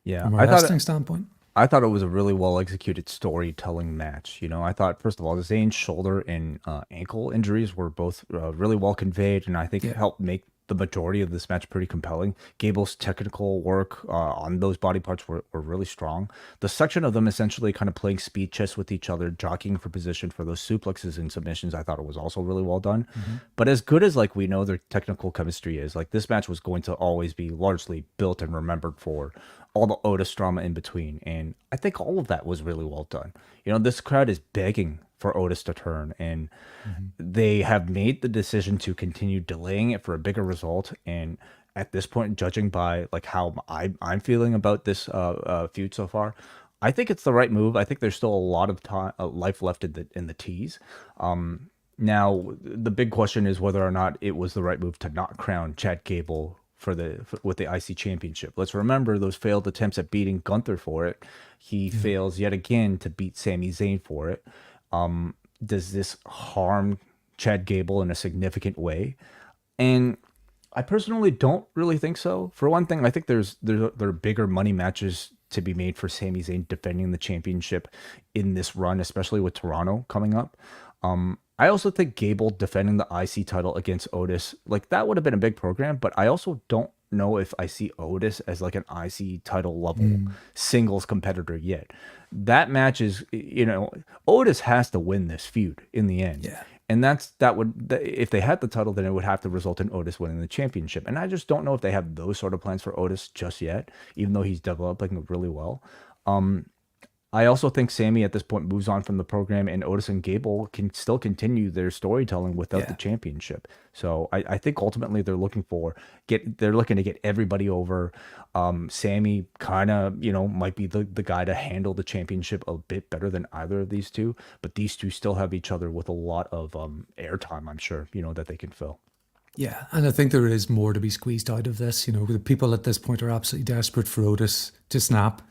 Yeah, from a wrestling standpoint. I thought it was a really well executed storytelling match. I thought, first of all, Zayn's shoulder and ankle injuries were both really well conveyed, and I think it helped make the majority of this match pretty compelling. Gable's technical work on those body parts were really strong. The section of them essentially kind of playing speed chess with each other, jockeying for position for those suplexes and submissions, I thought it was also really well done. But as good as we know their technical chemistry is, this match was going to always be largely built and remembered for all the Otis drama in between. And I think all of that was really well done. This crowd is begging for Otis to turn, and they have made the decision to continue delaying it for a bigger result. And at this point, judging by how I'm feeling about this feud so far, I think it's the right move. I think there's still a lot of time, life left in the tease. Now, the big question is whether or not it was the right move to not crown Chad Gable with the IC championship. Let's remember those failed attempts at beating Gunther for it. He fails yet again to beat Sami Zayn for it. Does this harm Chad Gable in a significant way? And I personally don't really think so. For one thing, I think there are bigger money matches to be made for Sami Zayn defending the championship in this run, especially with Toronto coming up. I also think Gable defending the IC title against Otis, that would have been a big program, but I also don't know if I see Otis as an IC title level singles competitor yet. That match is, Otis has to win this feud in the end. Yeah. And if they had the title, then it would have to result in Otis winning the championship. And I just don't know if they have those sort of plans for Otis just yet, even though he's developing really well. I also think Sami at this point moves on from the program, and Otis and Gable can still continue their storytelling without the championship. So I think ultimately they're looking to get everybody over. Sami kind of, might be the guy to handle the championship a bit better than either of these two, but these two still have each other with a lot of airtime, I'm sure, that they can fill. Yeah, and I think there is more to be squeezed out of this. The people at this point are absolutely desperate for Otis to snap.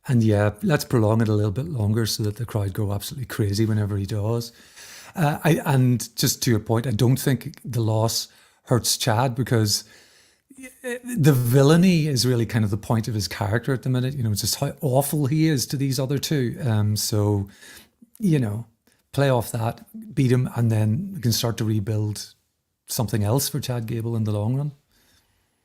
And yeah, let's prolong it a little bit longer so that the crowd go absolutely crazy whenever he does. And just to your point, I don't think the loss hurts Chad, because the villainy is really kind of the point of his character at the minute. It's just how awful he is to these other two. So, play off that, beat him, and then we can start to rebuild something else for Chad Gable in the long run.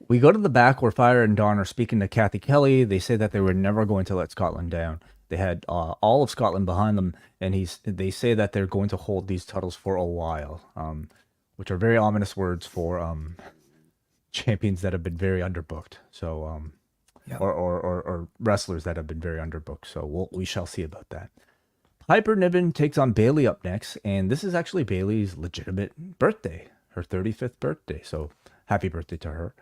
We go to the back where Fyre and Dawn are speaking to Kathy Kelly. They say that they were never going to let Scotland down. They had all of Scotland behind them, and they say that they're going to hold these titles for a while, which are very ominous words for champions that have been very underbooked. So, or wrestlers that have been very underbooked. So we shall see about that. Piper Niven takes on Bayley up next, and this is actually Bayley's legitimate birthday, her 35th birthday. So happy birthday to her.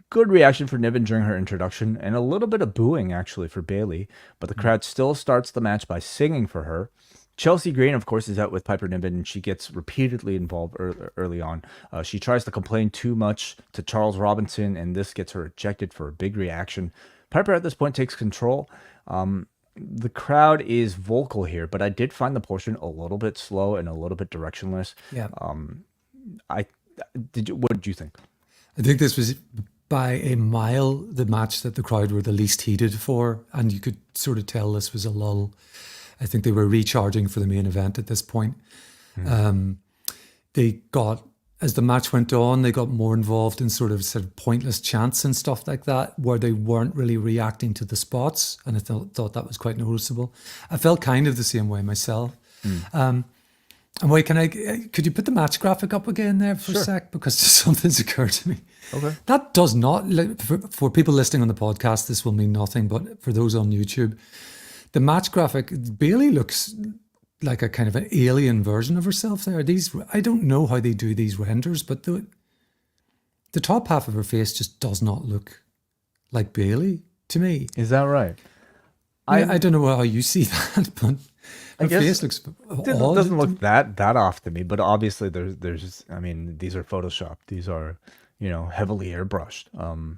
Good reaction for Niven during her introduction, and a little bit of booing actually for Bayley, but the crowd still starts the match by singing for her. Chelsea Green, of course, is out with Piper Niven, and she gets repeatedly involved early on. She tries to complain too much to Charles Robinson, and this gets her ejected for a big reaction. Piper at this point takes control. The crowd is vocal here, but I did find the portion a little bit slow and a little bit directionless. Yeah. What did you think? I think this was by a mile the match that the crowd were the least heated for, and you could sort of tell this was a lull. I think they were recharging for the main event at this point. They got, as the match went on, they got more involved in sort of pointless chants and stuff like that, where they weren't really reacting to the spots, and I thought that was quite noticeable. I felt kind of the same way myself. And wait, could you put the match graphic up again there for a sec? Because something's occurred to me. Okay. That does not, for people listening on the podcast, this will mean nothing, but for those on YouTube, the match graphic, Bayley looks like a kind of an alien version of herself there. I don't know how they do these renders, but the top half of her face just does not look like Bayley to me. Is that right? I don't know how you see that, but her face looks odd. It doesn't look that off to me, but obviously there's I mean, these are photoshopped. These are, heavily airbrushed.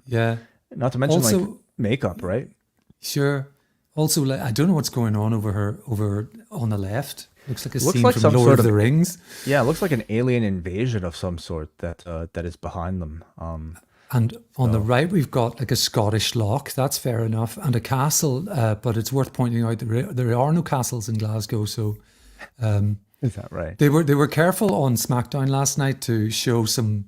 Yeah. Not to mention like Also, makeup, right? sure. Also, like, I don't know what's going on over on the left. Looks like a Looks scene like from some Lord sort of of the Rings. Yeah, it looks like an alien invasion of some sort that is behind them. And on the right, we've got like a Scottish loch. That's fair enough, and a castle. But it's worth pointing out there are no castles in Glasgow. So Is that right? they were careful on SmackDown last night to show some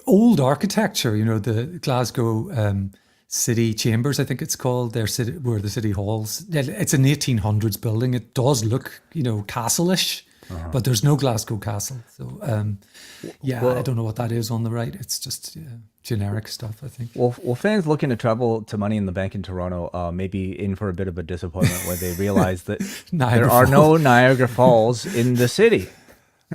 old architecture. The Glasgow city chambers, I think it's called. Their city, where the city halls. It's an 1800s building. It does look, castle-ish, but there's no Glasgow castle. So I don't know what that is on the right. It's just generic stuff, I think. Well, fans looking to travel to Money in the Bank in Toronto may be in for a bit of a disappointment when they realize that there are no Niagara Falls in the city.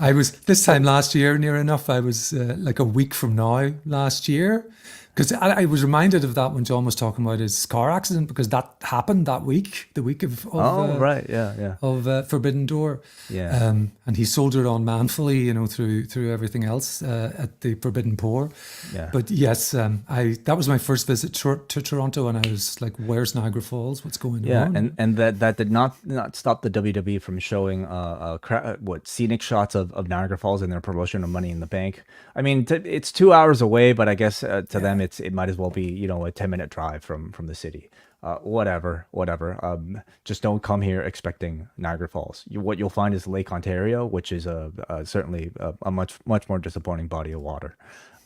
I was this time last year, near enough. I was like a week from now last year, because I was reminded of that when John was talking about his car accident, because that happened that week, the week of right, yeah. of Forbidden Door. Yeah. And he soldiered on manfully, through everything else at the Forbidden Pour. Yeah. But yes, that was my first visit to Toronto, and I was like, "Where's Niagara Falls? What's going on?" Yeah, and that did not stop the WWE from showing scenic shots of Niagara Falls in their promotion of Money in the Bank. I mean, it's 2 hours away, but I guess to them it might as well be a 10-minute drive from the city. Whatever. Just don't come here expecting Niagara Falls. What you'll find is Lake Ontario, which is certainly a much more disappointing body of water.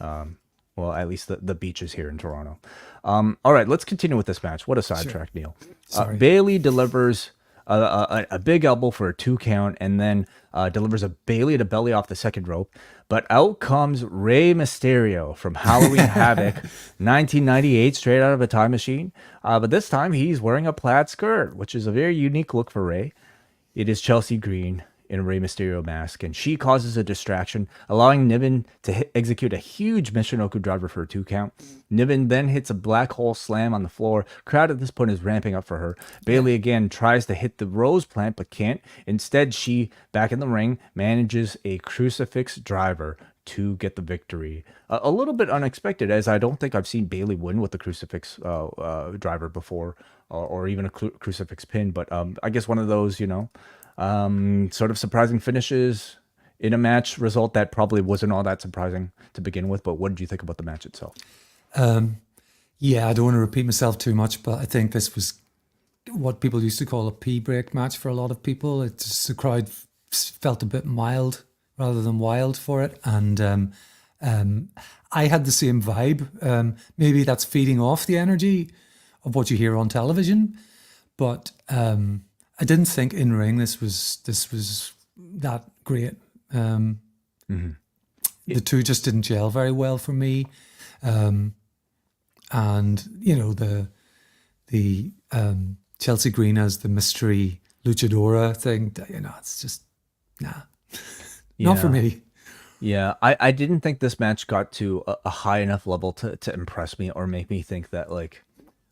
Well, at least the beaches here in Toronto. All right, let's continue with this match. What a sidetrack, Sure. Neal. Sorry. Bayley delivers a big elbow for a 2 count, and then delivers a Bayley to belly off the second rope. But out comes Rey Mysterio from Halloween Havoc, 1998, straight out of a time machine. But this time he's wearing a plaid skirt, which is a very unique look for Rey. It is Chelsea Green in a Rey Mysterio mask, and she causes a distraction, allowing Niven to execute a huge Michinoku driver for a 2 count. Niven then hits a black hole slam on the floor. Crowd at this point is ramping up for her. Bayley again tries to hit the rose plant, but can't. Instead, she, back in the ring, manages a crucifix driver to get the victory. A little bit unexpected, as I don't think I've seen Bayley win with the crucifix driver before, or even a crucifix pin, but I guess one of those, sort of surprising finishes in a match result that probably wasn't all that surprising to begin with. But what did you think about the match itself? I don't want to repeat myself too much, but I think this was what people used to call a pee break match for a lot of people. It's just the crowd felt a bit mild rather than wild for it, and I had the same vibe. Maybe that's feeding off the energy of what you hear on television, but I didn't think in ring this was that great. The two just didn't gel very well for me, and the Chelsea Green as the mystery luchadora thing. It's just not for me. Yeah, I didn't think this match got to a high enough level to impress me or make me think that, like,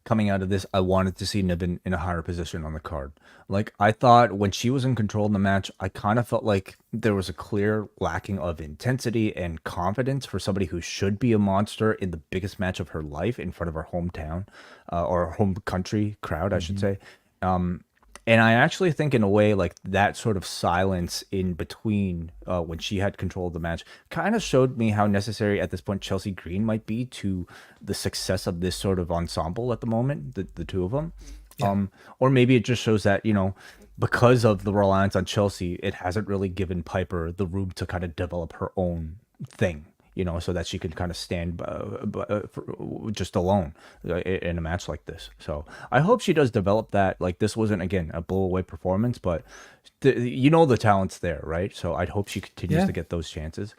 coming out of this, I wanted to see Niven in a higher position on the card. Like, I thought when she was in control in the match, I kind of felt like there was a clear lacking of intensity and confidence for somebody who should be a monster in the biggest match of her life in front of her hometown or home country crowd, I should say. And I actually think, in a way, like, that sort of silence in between when she had control of the match kind of showed me how necessary at this point Chelsea Green might be to the success of this sort of ensemble at the moment, the two of them. Yeah. Or maybe it just shows that, because of the reliance on Chelsea, it hasn't really given Piper the room to kind of develop her own thing. So that she can kind of stand just alone in a match like this. So I hope she does develop that. Like, this wasn't, again, a blow-away performance, but the talent's there, right? So I'd hope she continues to get those chances.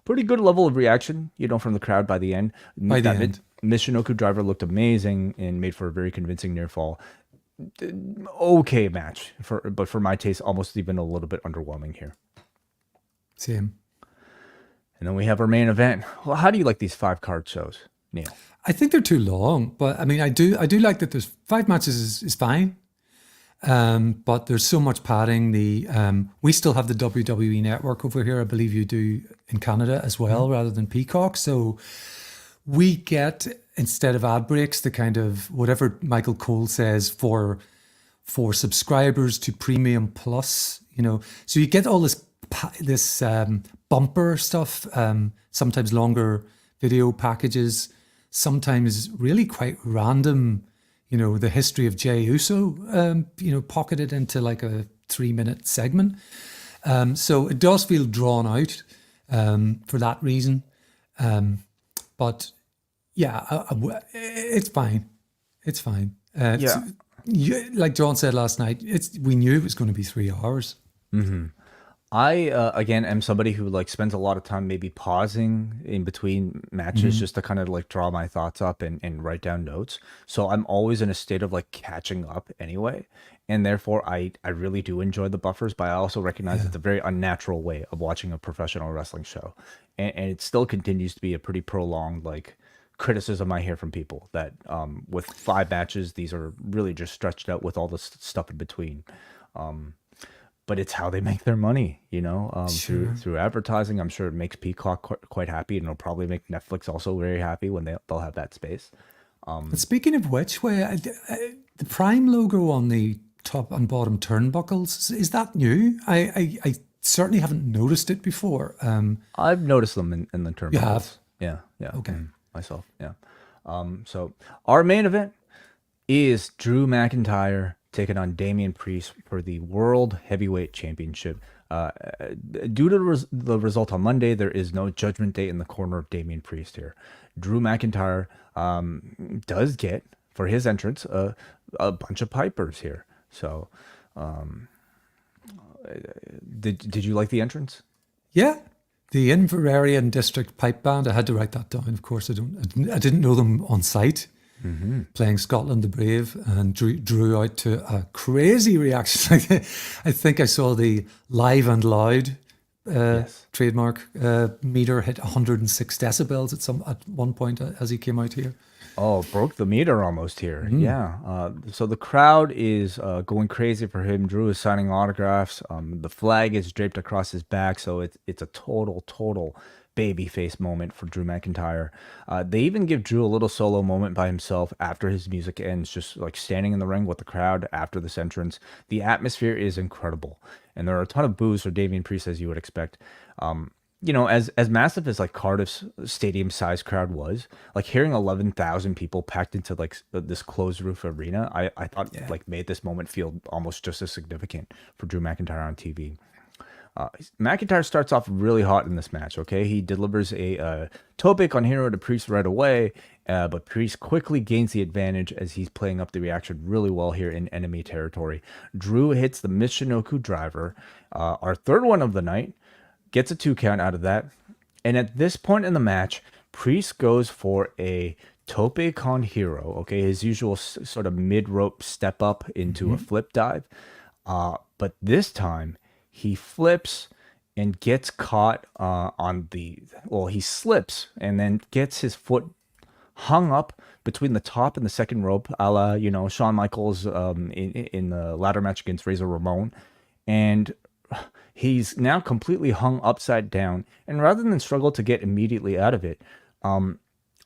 Pretty good level of reaction, from the crowd by the end. By the end. Michinoku driver looked amazing and made for a very convincing near fall. Okay match, but for my taste, almost even a little bit underwhelming here. Same. And then we have our main event. Well, how do you like these 5-card shows, Neal? I think they're too long, but I mean, I do like that there's 5 matches is fine. But there's so much padding. We still have the WWE Network over here. I believe you do in Canada as well, rather than Peacock. So we get, instead of ad breaks, the kind of whatever Michael Cole says for subscribers to Premium Plus. So you get all this bumper stuff. Sometimes longer video packages. Sometimes really quite random. The history of Jey Uso, pocketed into like a 3-minute segment. So it does feel drawn out for that reason. But yeah, it's fine. It's fine. Like John said last night, we knew it was going to be 3 hours. Mm-hmm. I, again, am somebody who like spends a lot of time maybe pausing in between matches just to kind of like draw my thoughts up and write down notes. So I'm always in a state of like catching up anyway. And therefore I really do enjoy the buffers, but I also recognize it's a very unnatural way of watching a professional wrestling show. And it still continues to be a pretty prolonged like criticism I hear from people that with 5 matches, these are really just stretched out with all this stuff in between. But it's how they make their money, through advertising. I'm sure it makes Peacock quite happy, and it'll probably make Netflix also very happy when they'll have that space. But speaking of which, the Prime logo on the top and bottom turnbuckles, is that new? I certainly haven't noticed it before. I've noticed them in the turnbuckles. You have? Yeah. Okay. Myself, yeah. So our main event is Drew McIntyre taking on Damian Priest for the World Heavyweight Championship. Due to the result on Monday, there is no Judgment Day in the corner of Damian Priest here. Drew McIntyre does get, for his entrance, a bunch of pipers here. So, did you like the entrance? Yeah. The Inveraray District Pipe Band, I had to write that down. Of course, I didn't know them on site. Playing Scotland the Brave, and drew out to a crazy reaction. I think I saw the Live and Loud trademark meter hit 106 decibels at one point as he came out here. Oh, broke the meter almost here. Yeah. So the crowd is going crazy for him. Drew is signing autographs. The flag is draped across his back, so it's a total babyface moment for Drew McIntyre. They even give Drew a little solo moment by himself after his music ends, just like standing in the ring with the crowd after this entrance. The atmosphere is incredible, and there are a ton of boos for Damian Priest, as you would expect. As massive as like Cardiff's stadium size crowd was, like hearing 11,000 people packed into like this closed roof arena, I thought like made this moment feel almost just as significant for Drew McIntyre on TV. McIntyre starts off really hot in this match, okay? He delivers a toe pick on Hero to Priest right away, but Priest quickly gains the advantage as he's playing up the reaction really well here in enemy territory. Drew hits the Michinoku driver, our third one of the night, gets a 2 count out of that, and at this point in the match, Priest goes for a tope con Hero, okay? His usual sort of mid-rope step up into a flip dive, but this time, he flips and gets caught he slips and then gets his foot hung up between the top and the second rope, a la, Shawn Michaels in the ladder match against Razor Ramon. And he's now completely hung upside down. And rather than struggle to get immediately out of it,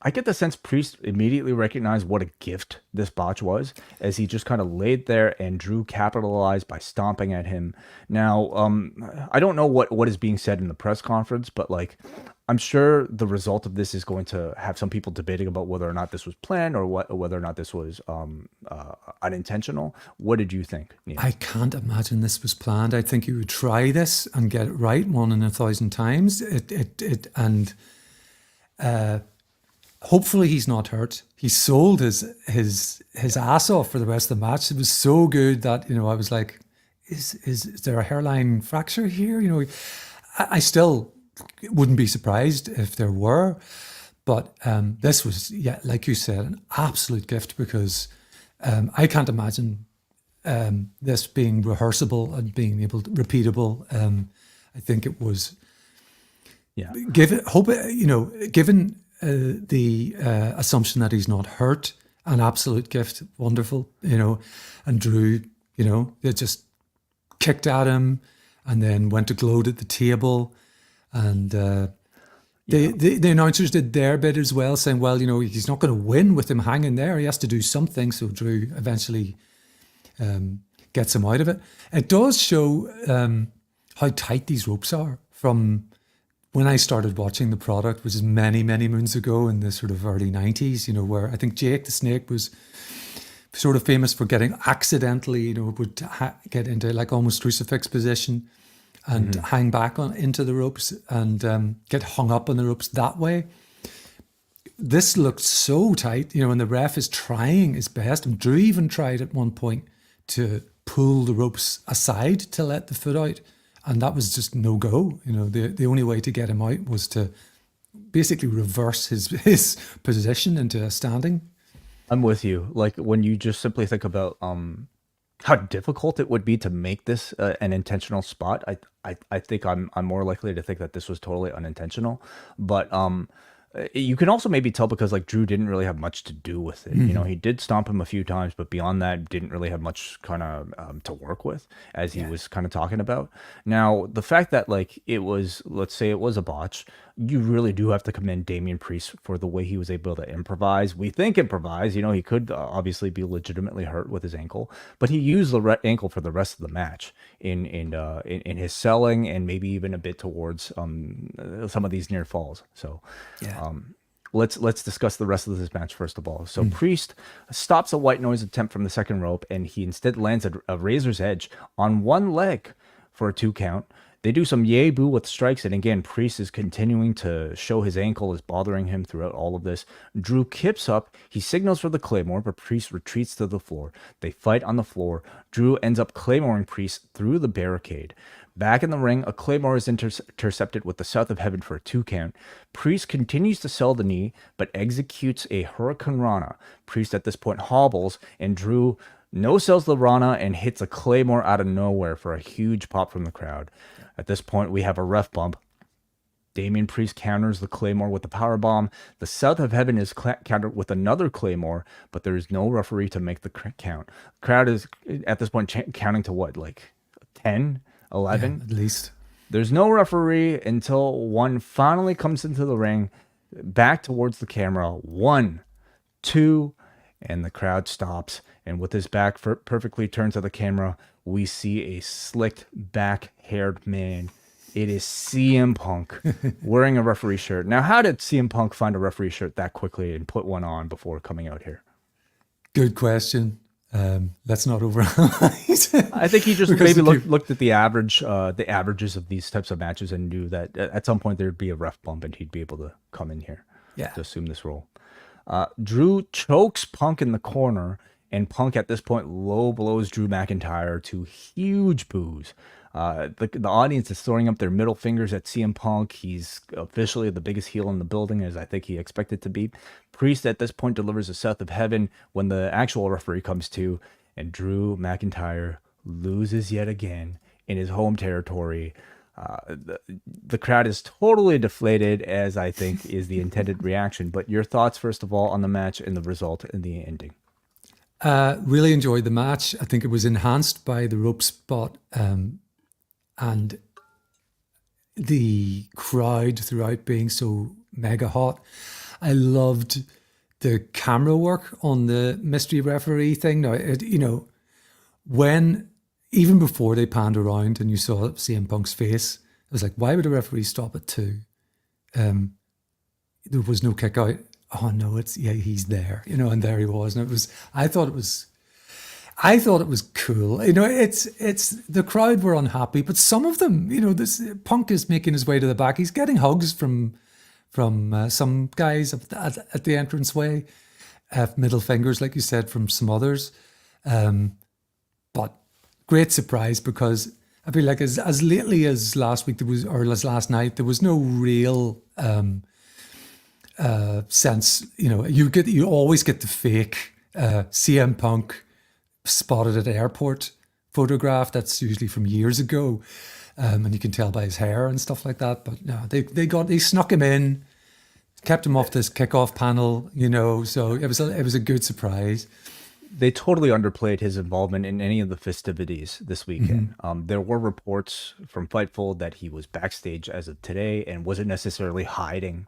I get the sense Priest immediately recognized what a gift this botch was, as he just kind of laid there and Drew capitalized by stomping at him. Now, I don't know what is being said in the press conference, but like, I'm sure the result of this is going to have some people debating about whether or not this was planned or whether or not this was unintentional. What did you think, Neal? I can't imagine this was planned. I think you would try this and get it right 1 in 1,000 times. Hopefully he's not hurt. He sold his ass off for the rest of the match. It was so good that, I was like, is there a hairline fracture here? I still wouldn't be surprised if there were. But this was, like you said, an absolute gift, because I can't imagine this being rehearsable and being repeatable. I think it was Yeah. given the assumption that he's not hurt, an absolute gift, wonderful, and Drew, they just kicked at him and then went to gloat at the table, and the announcers did their bit as well, saying, well, he's not going to win with him hanging there, he has to do something, so Drew eventually gets him out of it. It does show how tight these ropes are from when I started watching the product, which is many, many moons ago in the sort of early 90s, where I think Jake the Snake was sort of famous for getting accidentally, would get into like almost crucifix position and hang back into the ropes and get hung up on the ropes that way. This looked so tight, and the ref is trying his best. And Drew even tried at one point to pull the ropes aside to let the foot out. And that was just no go. The only way to get him out was to basically reverse his position into a standing. I'm with you. Like when you just simply think about how difficult it would be to make this an intentional spot, I think I'm more likely to think that this was totally unintentional. But you can also maybe tell because like Drew didn't really have much to do with it. He did stomp him a few times, but beyond that, didn't really have much kind of to work with, as he was kind of talking about. Now, the fact that like it was, let's say it was a botch, you really do have to commend Damian Priest for the way he was able to improvise. We think improvise, he could obviously be legitimately hurt with his ankle, but he used the ankle for the rest of the match in his selling and maybe even a bit towards some of these near falls. So let's discuss the rest of this match first of all. So Priest stops a white noise attempt from the second rope, and he instead lands a razor's edge on one leg for a 2 count. They do some yay boo with strikes, and again, Priest is continuing to show his ankle is bothering him throughout all of this. Drew kips up, he signals for the Claymore, but Priest retreats to the floor. They fight on the floor. Drew ends up Claymoring Priest through the barricade. Back in the ring, a Claymore is intercepted with the South of Heaven for a 2 count. Priest continues to sell the knee, but executes a Hurricane Rana. Priest at this point hobbles, and Drew no-sells the Rana and hits a Claymore out of nowhere for a huge pop from the crowd. At this point, we have a ref bump. Damian Priest counters the Claymore with the powerbomb. The South of Heaven is countered with another Claymore, but there is no referee to make the count. The crowd is, at this point, counting to what, like 10, 11? Yeah, at least. There's no referee until one finally comes into the ring, back towards the camera. 1, 2, and the crowd stops. And with his back perfectly turned to the camera, we see a slicked back-haired man. It is CM Punk wearing a referee shirt. Now, how did CM Punk find a referee shirt that quickly and put one on before coming out here? Good question. Let's not overanalyze. I think he just maybe looked at the averages of these types of matches and knew that at some point there'd be a ref bump and he'd be able to come in here to assume this role. Drew chokes Punk in the corner, and Punk at this point low blows Drew McIntyre to huge boos. The audience is throwing up their middle fingers at CM Punk. He's officially the biggest heel in the building, as I think he expected to be. Priest at this point delivers a South of Heaven when the actual referee comes to, and Drew McIntyre loses yet again in his home territory. The crowd is totally deflated, as I think is the intended reaction. But your thoughts, first of all, on the match and the result in the ending? Really enjoyed the match. I think it was enhanced by the rope spot and the crowd throughout being so mega hot. I loved the camera work on the mystery referee thing. Now, when even before they panned around and you saw CM Punk's face, I was like, why would a referee stop at 2? There was no kick out. Oh no, he's there, and there he was. And I thought it was cool. It's the crowd were unhappy, but some of them, this Punk is making his way to the back. He's getting hugs from some guys at the entranceway, middle fingers, like you said, from some others. But great surprise, because I feel like as lately as last week as last night, there was no real sense. You always get the fake CM Punk spotted at airport photograph. That's usually from years ago. and you can tell by his hair and stuff like that. But no, they snuck him in, kept him off this kickoff panel, so it was a good surprise. They totally underplayed his involvement in any of the festivities this weekend. There were reports from Fightful that he was backstage as of today and wasn't necessarily hiding.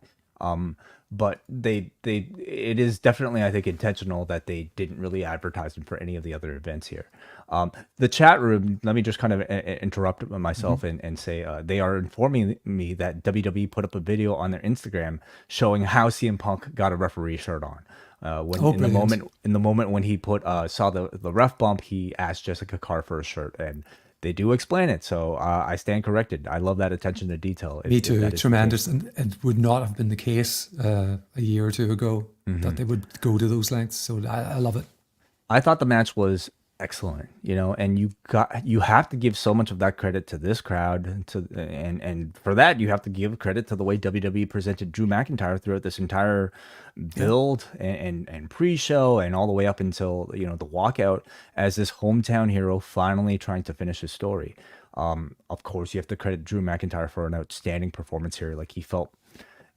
But it is definitely, I think, intentional that they didn't really advertise him for any of the other events here. The chat room, let me just kind of interrupt myself and say they are informing me that WWE put up a video on their Instagram showing how CM Punk got a referee shirt on. In the moment when he saw the ref bump, he asked Jessica Carr for a shirt, and they do explain it. So I stand corrected. I love that attention to detail. Me too. Tremendous, and it would not have been the case a year or two ago that they would go to those lengths. So I love it. I thought the match was excellent, and you have to give so much of that credit to this crowd, and for that you have to give credit to the way WWE presented Drew McIntyre throughout this entire build and pre-show and all the way up until the walkout as this hometown hero finally trying to finish his story. Of course, you have to credit Drew McIntyre for an outstanding performance here. Like, he felt,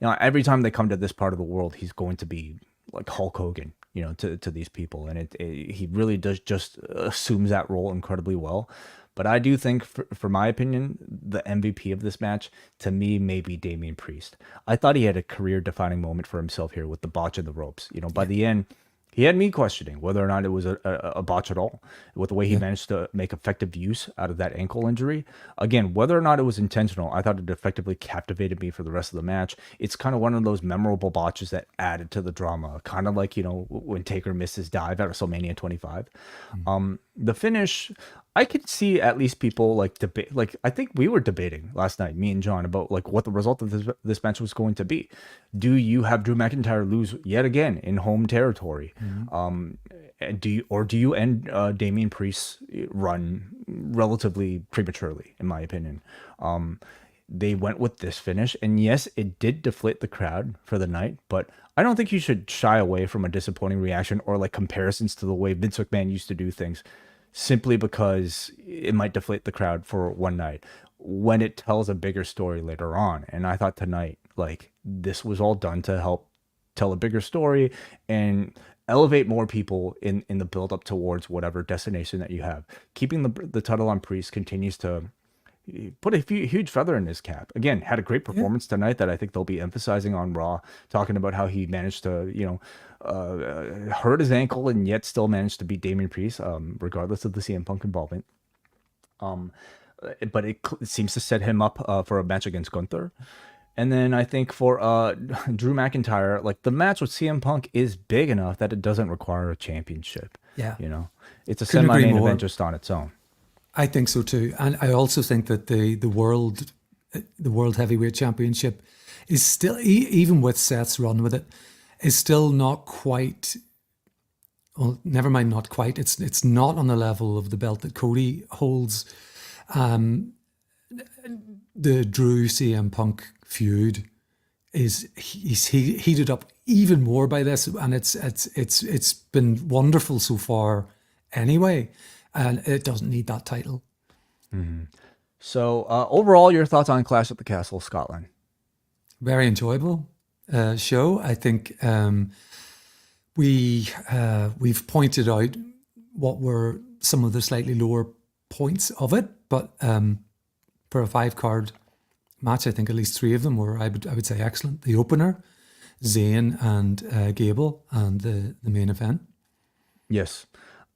every time they come to this part of the world, he's going to be like Hulk Hogan, to these people, and he really does just assumes that role incredibly well. But I do think, for my opinion, the MVP of this match to me may be Damian Priest. I thought he had a career-defining moment for himself here with the botch in the ropes. By the end, he had me questioning whether or not it was a botch at all, with the way he managed to make effective use out of that ankle injury. Again, whether or not it was intentional, I thought it effectively captivated me for the rest of the match. It's kind of one of those memorable botches that added to the drama, kind of like, when Taker missed his dive at WrestleMania 25. The finish, I could see at least people debate. Like, I think we were debating last night, me and John, about what the result of this match was going to be. Do you have Drew McIntyre lose yet again in home territory? Do you end Damian Priest's run relatively prematurely, in my opinion? They went with this finish, and yes, it did deflate the crowd for the night, but I don't think you should shy away from a disappointing reaction or comparisons to the way Vince McMahon used to do things, simply because it might deflate the crowd for one night when it tells a bigger story later on. And I thought tonight, this was all done to help tell a bigger story and elevate more people in the build up towards whatever destination that you have. Keeping the title on Priest continues to put a huge feather in his cap. Again, had a great performance tonight that I think they'll be emphasizing on Raw, talking about how he managed to, hurt his ankle and yet still managed to beat Damian Priest, regardless of the CM Punk involvement. But it seems to set him up for a match against Gunther. And then I think for Drew McIntyre, the match with CM Punk is big enough that it doesn't require a championship. Yeah. It's a semi-main event just on its own. I think so too. And I also think that the world heavyweight championship is still, even with Seth's run with it, is still not quite, well, never mind not quite, it's not on the level of the belt that Cody holds. The Drew CM Punk feud he's heated up even more by this, and it's been wonderful so far anyway, and it doesn't need that title. So overall, your thoughts on Clash at the Castle, Scotland? Very enjoyable show. I think we've pointed out what were some of the slightly lower points of it, but for a 5-card match, I think at least 3 of them were, I would say, excellent. The opener, Zayn and Gable, and the main event. Yes.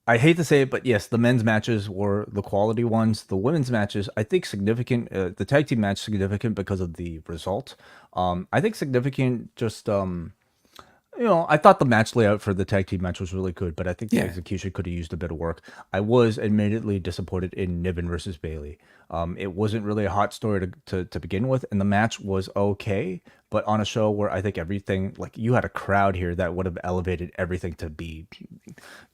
I hate to say it, but yes, the men's matches were the quality ones. The women's matches, I think, significant. The tag team match significant because of the result. I think significant just, I thought the match layout for the tag team match was really good, but I think the execution could have used a bit of work. I was admittedly disappointed in Niven versus Bayley. It wasn't really a hot story to begin with, and the match was okay, but on a show where I think everything, you had a crowd here that would have elevated everything to be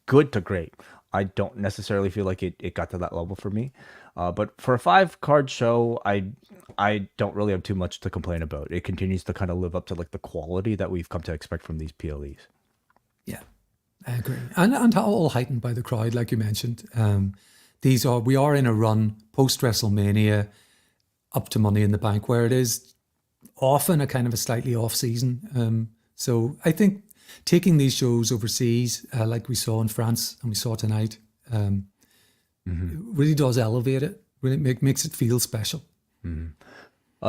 good to great. I don't necessarily feel like it got to that level for me. But for a 5-card show, I don't really have too much to complain about. It continues to kind of live up to the quality that we've come to expect from these PLEs. Yeah, I agree. And all heightened by the crowd, like you mentioned. We are in a run post WrestleMania. up to Money in the Bank, where it is often a kind of a slightly off season. So I think taking these shows overseas, like we saw in France and we saw tonight, really does elevate it. Really makes it feel special.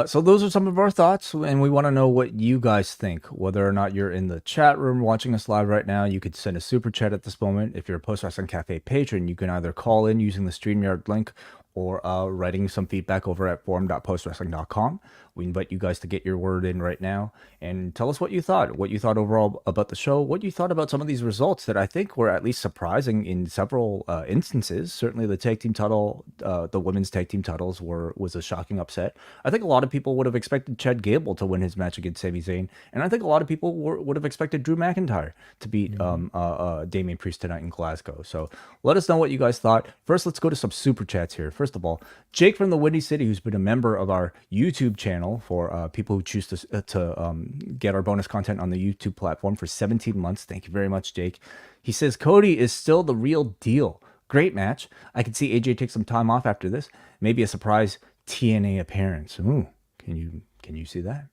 So those are some of our thoughts, and we want to know what you guys think. Whether or not you're in the chat room watching us live right now, you could send a super chat at this moment. If you're a Post Wrestling Cafe patron, you can either call in using the StreamYard link or writing some feedback over at forum.postwrestling.com. We invite you guys to get your word in right now and tell us what you thought overall about the show, what you thought about some of these results that I think were at least surprising in several instances. Certainly the tag team title, the women's tag team titles was a shocking upset. I think a lot of people would have expected Chad Gable to win his match against Sami Zayn, and I think a lot of people would have expected Drew McIntyre to beat Damian Priest tonight in Glasgow. So let us know what you guys thought. First, let's go to some super chats here. First of all, Jake from the Windy City, who's been a member of our YouTube channel for people who choose to get our bonus content on the YouTube platform for 17 months. Thank you very much, Jake. He says, Cody is still the real deal. Great match. I can see AJ take some time off after this. Maybe a surprise TNA appearance. Ooh, can you see that?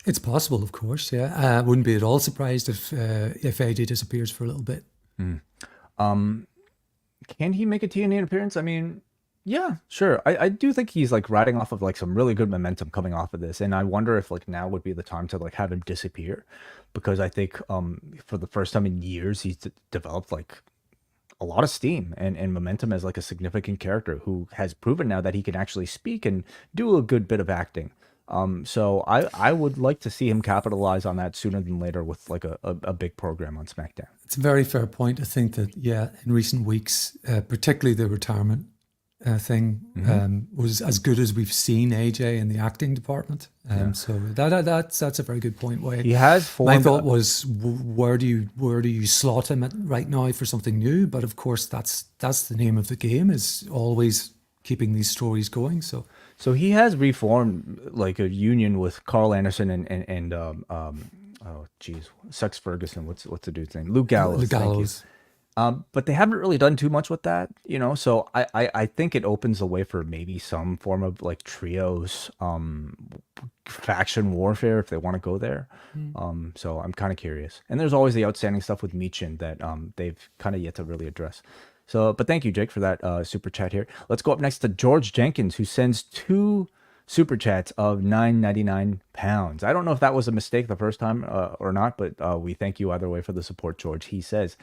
It's possible, of course. Yeah, I wouldn't be at all surprised if AJ disappears for a little bit. Can he make a TNA appearance? I mean, yeah, sure. I do think he's like riding off of like some really good momentum coming off of this, and I wonder if like now would be the time to like have him disappear, because I think for the first time in years he's developed like a lot of steam and momentum as like a significant character who has proven now that he can actually speak and do a good bit of acting. So I would like to see him capitalize on that sooner than later with like a big program on SmackDown. It's a very fair point. I think that, yeah, in recent weeks, particularly the retirement thing was as good as we've seen AJ in the acting department. So that's a very good point. Wade. He has formed. My thought was, where do you slot him at right now for something new? But of course, that's the name of the game, is always keeping these stories going. So he has reformed like a union with Carl Anderson and Sex Ferguson. What's the dude's name? Luke Gallows. Luke Gallows. But they haven't really done too much with that, you know. So I think it opens the way for maybe some form of like trios, faction warfare if they want to go there. So I'm kind of curious. And there's always the outstanding stuff with Michin that they've kind of yet to really address. So, but thank you, Jake, for that super chat here. Let's go up next to George Jenkins, who sends 2 super chats of £9.99. I don't know if that was a mistake the first time or not, but we thank you either way for the support, George. He says,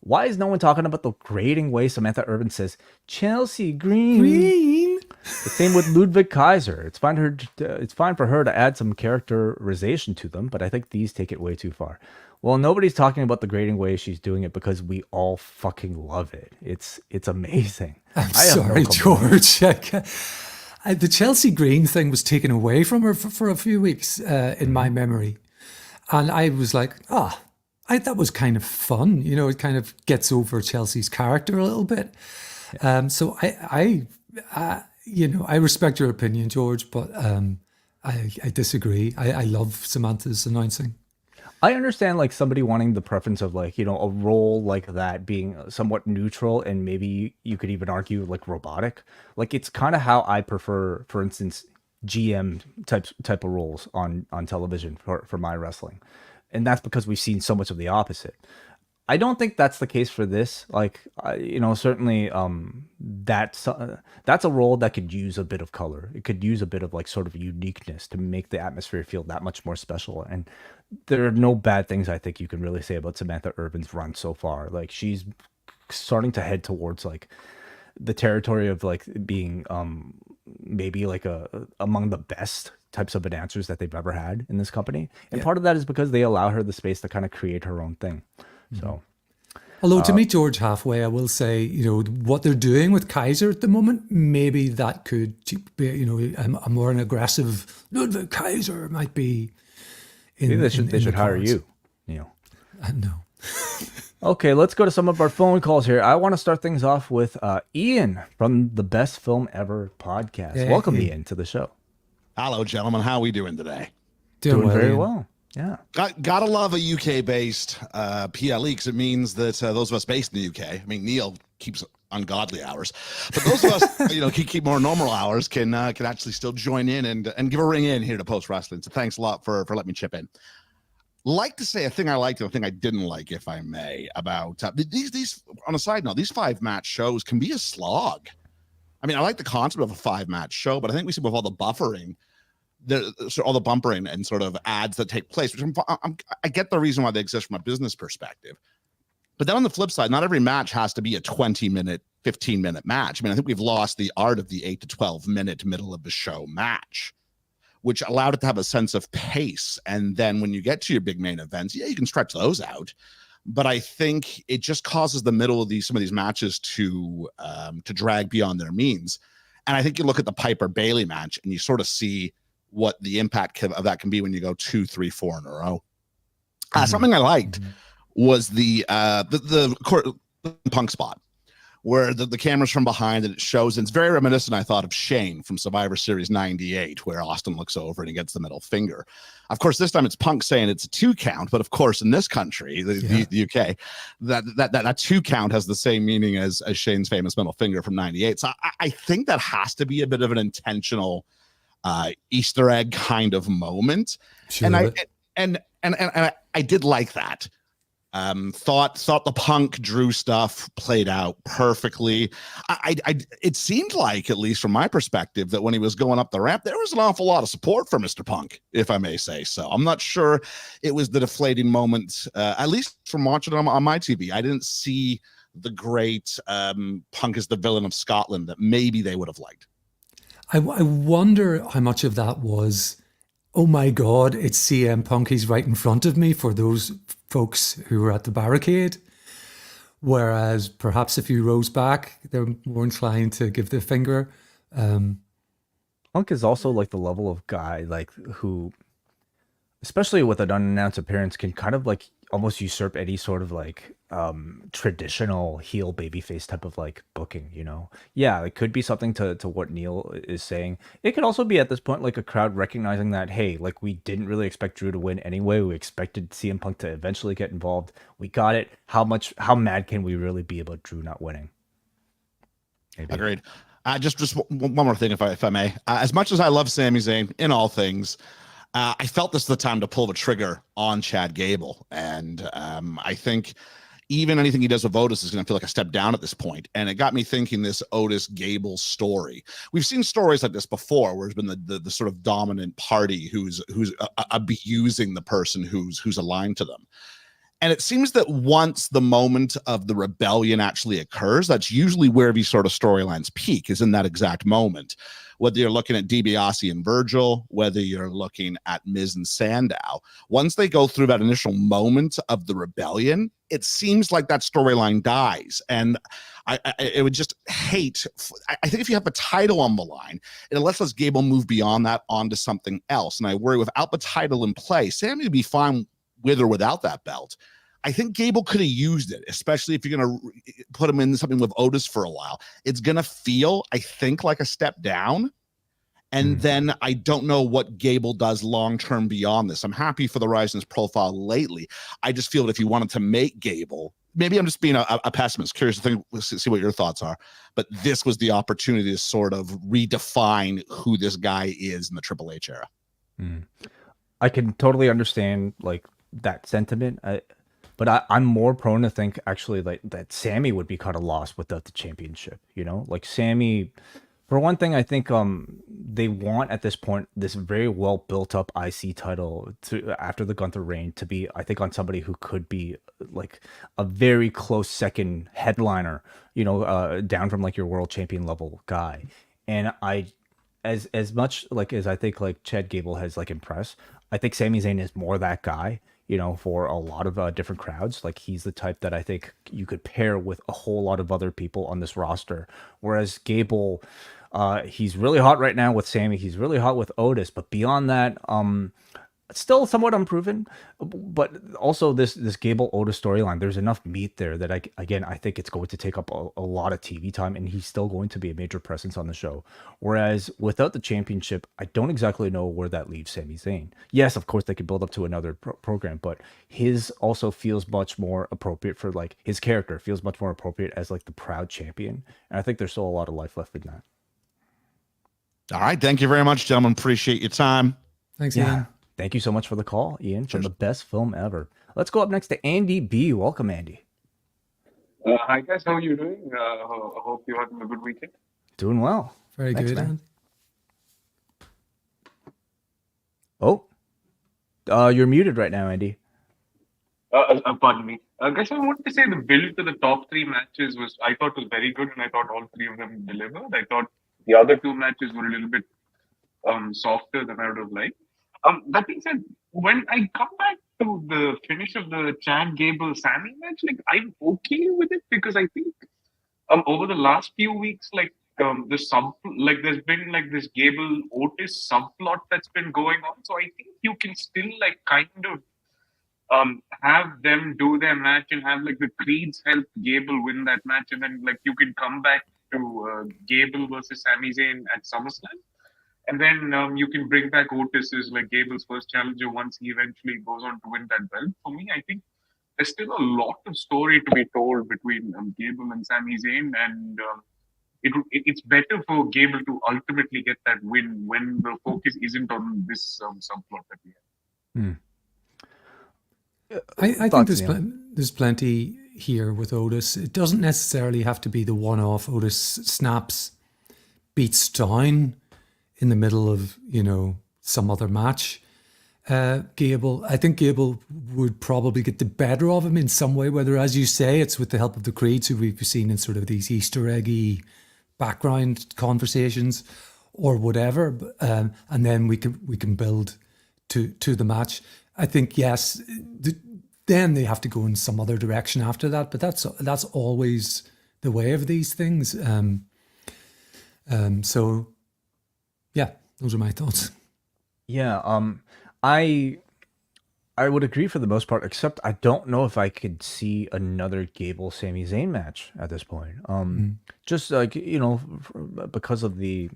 why is no one talking about the grating way Samantha Irvin says, Chelsea Green? The same with Ludwig Kaiser. It's fine for her to add some characterization to them, but I think these take it way too far. Well, nobody's talking about the grading way she's doing it because we all fucking love it. It's amazing. I'm sorry, George. The Chelsea Green thing was taken away from her for a few weeks in my memory. And I was like, that was kind of fun. You know, it kind of gets over Chelsea's character a little bit. So I respect your opinion, George, but I disagree. I love Samantha's announcing. I understand like somebody wanting the preference of like, you know, a role like that being somewhat neutral and maybe you could even argue like robotic. Like it's kind of how I prefer, for instance, GM type of roles on television for my wrestling. And that's because we've seen so much of the opposite. I don't think that's the case for this. Like, certainly that's a role that could use a bit of color. It could use a bit of like sort of uniqueness to make the atmosphere feel that much more special. And there are no bad things I think you can really say about Samantha Irvin's run so far. Like she's starting to head towards like the territory of like being maybe like among the best types of announcers that they've ever had in this company. And part of that is because they allow her the space to kind of create her own thing. So, although to meet George halfway, I will say, you know, what they're doing with Kaiser at the moment, maybe that could be, you know, a more aggressive Ludwig Kaiser might be. Maybe they should hire you. You know. No. Okay, let's go to some of our phone calls here. I want to start things off with Ian from the Best Film Ever podcast. Welcome, Ian, to the show. Hello, gentlemen. How are we doing today? Doing very well. Yeah. Gotta love a UK-based PLE, because it means that those of us based in the UK, I mean, Neal keeps ungodly hours, but those of us, keep more normal hours can actually still join in and give a ring in here to Post Wrestling. So thanks a lot for letting me chip in. Like to say a thing I liked and a thing I didn't like, if I may, about these. On a side note, these 5-match shows can be a slog. I mean, I like the concept of a 5-match show, but I think we see with all the buffering, all the bumpering and sort of ads that take place, which I get the reason why they exist from a business perspective. But then on the flip side, not every match has to be a 20-minute, 15-minute match. I mean, I think we've lost the art of the 8 to 12-minute middle of the show match, which allowed it to have a sense of pace. And then when you get to your big main events, yeah, you can stretch those out. But I think it just causes the middle of some of these matches to drag beyond their means. And I think you look at the Piper Bayley match and you sort of see what the impact of that can be when you go 2, 3, 4 in a row. Something I liked was the Punk spot, where the camera's from behind and it shows, and it's very reminiscent, I thought, of Shane from Survivor Series 98, where Austin looks over and he gets the middle finger. Of course, this time it's Punk saying it's a 2 count, but of course, in this country, the UK, that 2 count has the same meaning as Shane's famous middle finger from 98. So I think that has to be a bit of an intentional Easter egg kind of moment. Sure. And I did like that. Thought the Punk Drew stuff played out perfectly. It seemed like, at least from my perspective, that when he was going up the ramp, there was an awful lot of support for Mr. Punk, if I may say so. I'm not sure it was the deflating moment, at least from watching it on my TV. I didn't see the great Punk is the villain of Scotland that maybe they would have liked. I wonder how much of that was, oh my God, it's CM Punk, he's right in front of me, for those folks who were at the barricade. Whereas perhaps if you rose back, they're more inclined to give the finger. Punk is also like the level of guy who, especially with an unannounced appearance, can kind of like almost usurp any sort of like traditional heel babyface type of like booking, Yeah, it could be something to what Neal is saying. It could also be at this point like a crowd recognizing that, hey, like we didn't really expect Drew to win anyway. We expected CM Punk to eventually get involved. We got it. How mad can we really be about Drew not winning? Maybe. Agreed. Just one more thing, if I may. As much as I love Sami Zayn in all things, I felt this is the time to pull the trigger on Chad Gable. And I think even anything he does with Otis is going to feel like a step down at this point. And it got me thinking, this Otis Gable story. We've seen stories like this before, where it's been the sort of dominant party who's abusing the person who's aligned to them. And it seems that once the moment of the rebellion actually occurs, that's usually where these sort of storylines peak, is in that exact moment. Whether you're looking at DiBiase and Virgil, whether you're looking at Miz and Sandow, once they go through that initial moment of the rebellion, it seems like that storyline dies. And I would just hate, I think if you have a title on the line, it lets us Gable move beyond that onto something else. And I worry, without the title in play, Sami would be fine with or without that belt. I think Gable could have used it, especially if you're going to put him in something with Otis for a while. It's going to feel, I think, like a step down. And then I don't know what Gable does long-term beyond this. I'm happy for the rise in his profile lately. I just feel that if you wanted to make Gable, maybe I'm just being a pessimist, curious to see what your thoughts are, but this was the opportunity to sort of redefine who this guy is in the Triple H era. I can totally understand like that sentiment. But I'm more prone to think actually like that Sami would be kind of lost without the championship, like Sami, for one thing, I think they want at this point this very well built up IC title after the Gunther reign to be, I think, on somebody who could be like a very close second headliner, down from like your world champion level guy. And as much like as I think like Chad Gable has like impressed, I think Sami Zayn is more that guy. For a lot of different crowds. Like he's the type that I think you could pair with a whole lot of other people on this roster. Whereas Gable, he's really hot right now with Sami. He's really hot with Otis. But beyond that, still somewhat unproven, but also this Gable Otis storyline. There's enough meat there that I think it's going to take up a lot of TV time, and he's still going to be a major presence on the show. Whereas without the championship, I don't exactly know where that leaves Sami Zayn. Yes, of course they could build up to another program, but his also feels much more appropriate for like his character feels much more appropriate as like the proud champion, and I think there's still a lot of life left in that. All right. Thank you very much, gentlemen. Appreciate your time. Thanks, Yeah. Ian. Thank you so much for the call, Ian, from Cheers. the best film ever. Let's go up next to Andy B. Welcome, Andy. Hi guys, how are you doing? I hope you're having a good weekend. Doing well. Very Thanks, good, man. Andy. Oh, you're muted right now, Andy. Pardon me. Guys, I wanted to say the build to the top 3 matches I thought was very good, and I thought all 3 of them delivered. I thought the other 2 matches were a little bit softer than I would have liked. That being said, when I come back to the finish of the Chad Gable Sami match, like I'm okay with it because I think over the last few weeks, like there's been like this Gable Otis subplot that's been going on. So I think you can still like kind of have them do their match and have like the Creeds help Gable win that match, and then like you can come back to Gable versus Sami Zayn at SummerSlam. And then you can bring back Otis as like Gable's first challenger once he eventually goes on to win that belt. For me, I think there's still a lot of story to be told between Gable and Sami Zayn, and it's better for Gable to ultimately get that win when the focus isn't on this subplot that we have. I think there's plenty here with Otis. It doesn't necessarily have to be the one-off Otis snaps, beats down in the middle of, some other match. Gable, I think Gable would probably get the better of him in some way, whether, as you say, it's with the help of the Creeds, who we've seen in sort of these Easter eggy background conversations or whatever. And then we can build to the match. I think, yes, then they have to go in some other direction after that, but that's always the way of these things. So, yeah, those are my thoughts. Yeah, I would agree for the most part, except I don't know if I could see another Gable Sami Zayn match at this point. Just like, because of the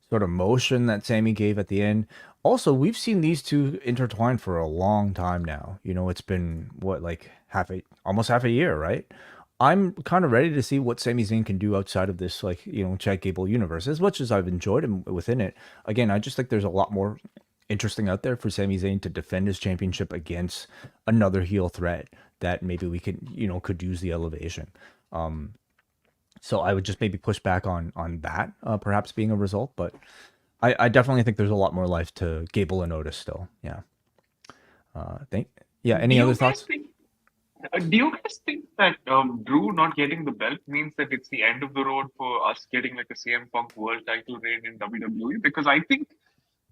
sort of motion that Sami gave at the end. Also, we've seen these two intertwine for a long time now. It's been almost half a year, right? I'm kind of ready to see what Sami Zayn can do outside of this, Chad Gable universe. As much as I've enjoyed him within it, again, I just think there's a lot more interesting out there for Sami Zayn to defend his championship against another heel threat that maybe we could use the elevation. So I would just maybe push back on that, perhaps being a result. But I definitely think there's a lot more life to Gable and Otis still. Yeah. Any other thoughts? Do you guys think that Drew not getting the belt means that it's the end of the road for us getting like a CM Punk world title reign in WWE? Because I think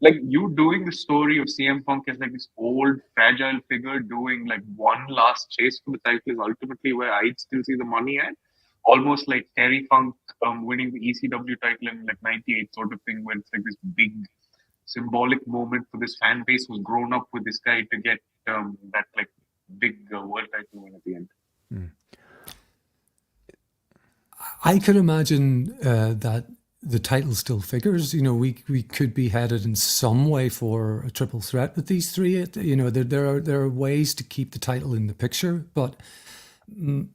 like you doing the story of CM Punk as like this old fragile figure doing like one last chase for the title is ultimately where I'd still see the money at. Almost like Terry Funk winning the ECW title in like '98 sort of thing, where it's like this big symbolic moment for this fan base who's grown up with this guy to get that like big world title win at the end. I could imagine that the title still figures. We could be headed in some way for a triple threat with these three. There are ways to keep the title in the picture, but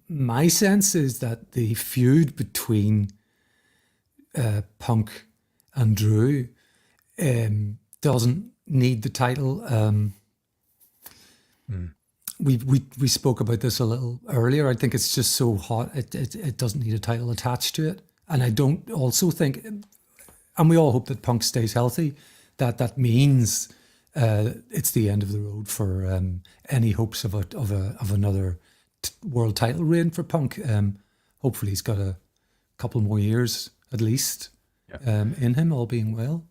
my sense is that the feud between Punk and Drew doesn't need the title. We spoke about this a little earlier. I think it's just so hot. It doesn't need a title attached to it. And I don't also think, and we all hope that Punk stays healthy, that means it's the end of the road for any hopes of another world title reign for Punk. Hopefully he's got a couple more years at least in him, all being well.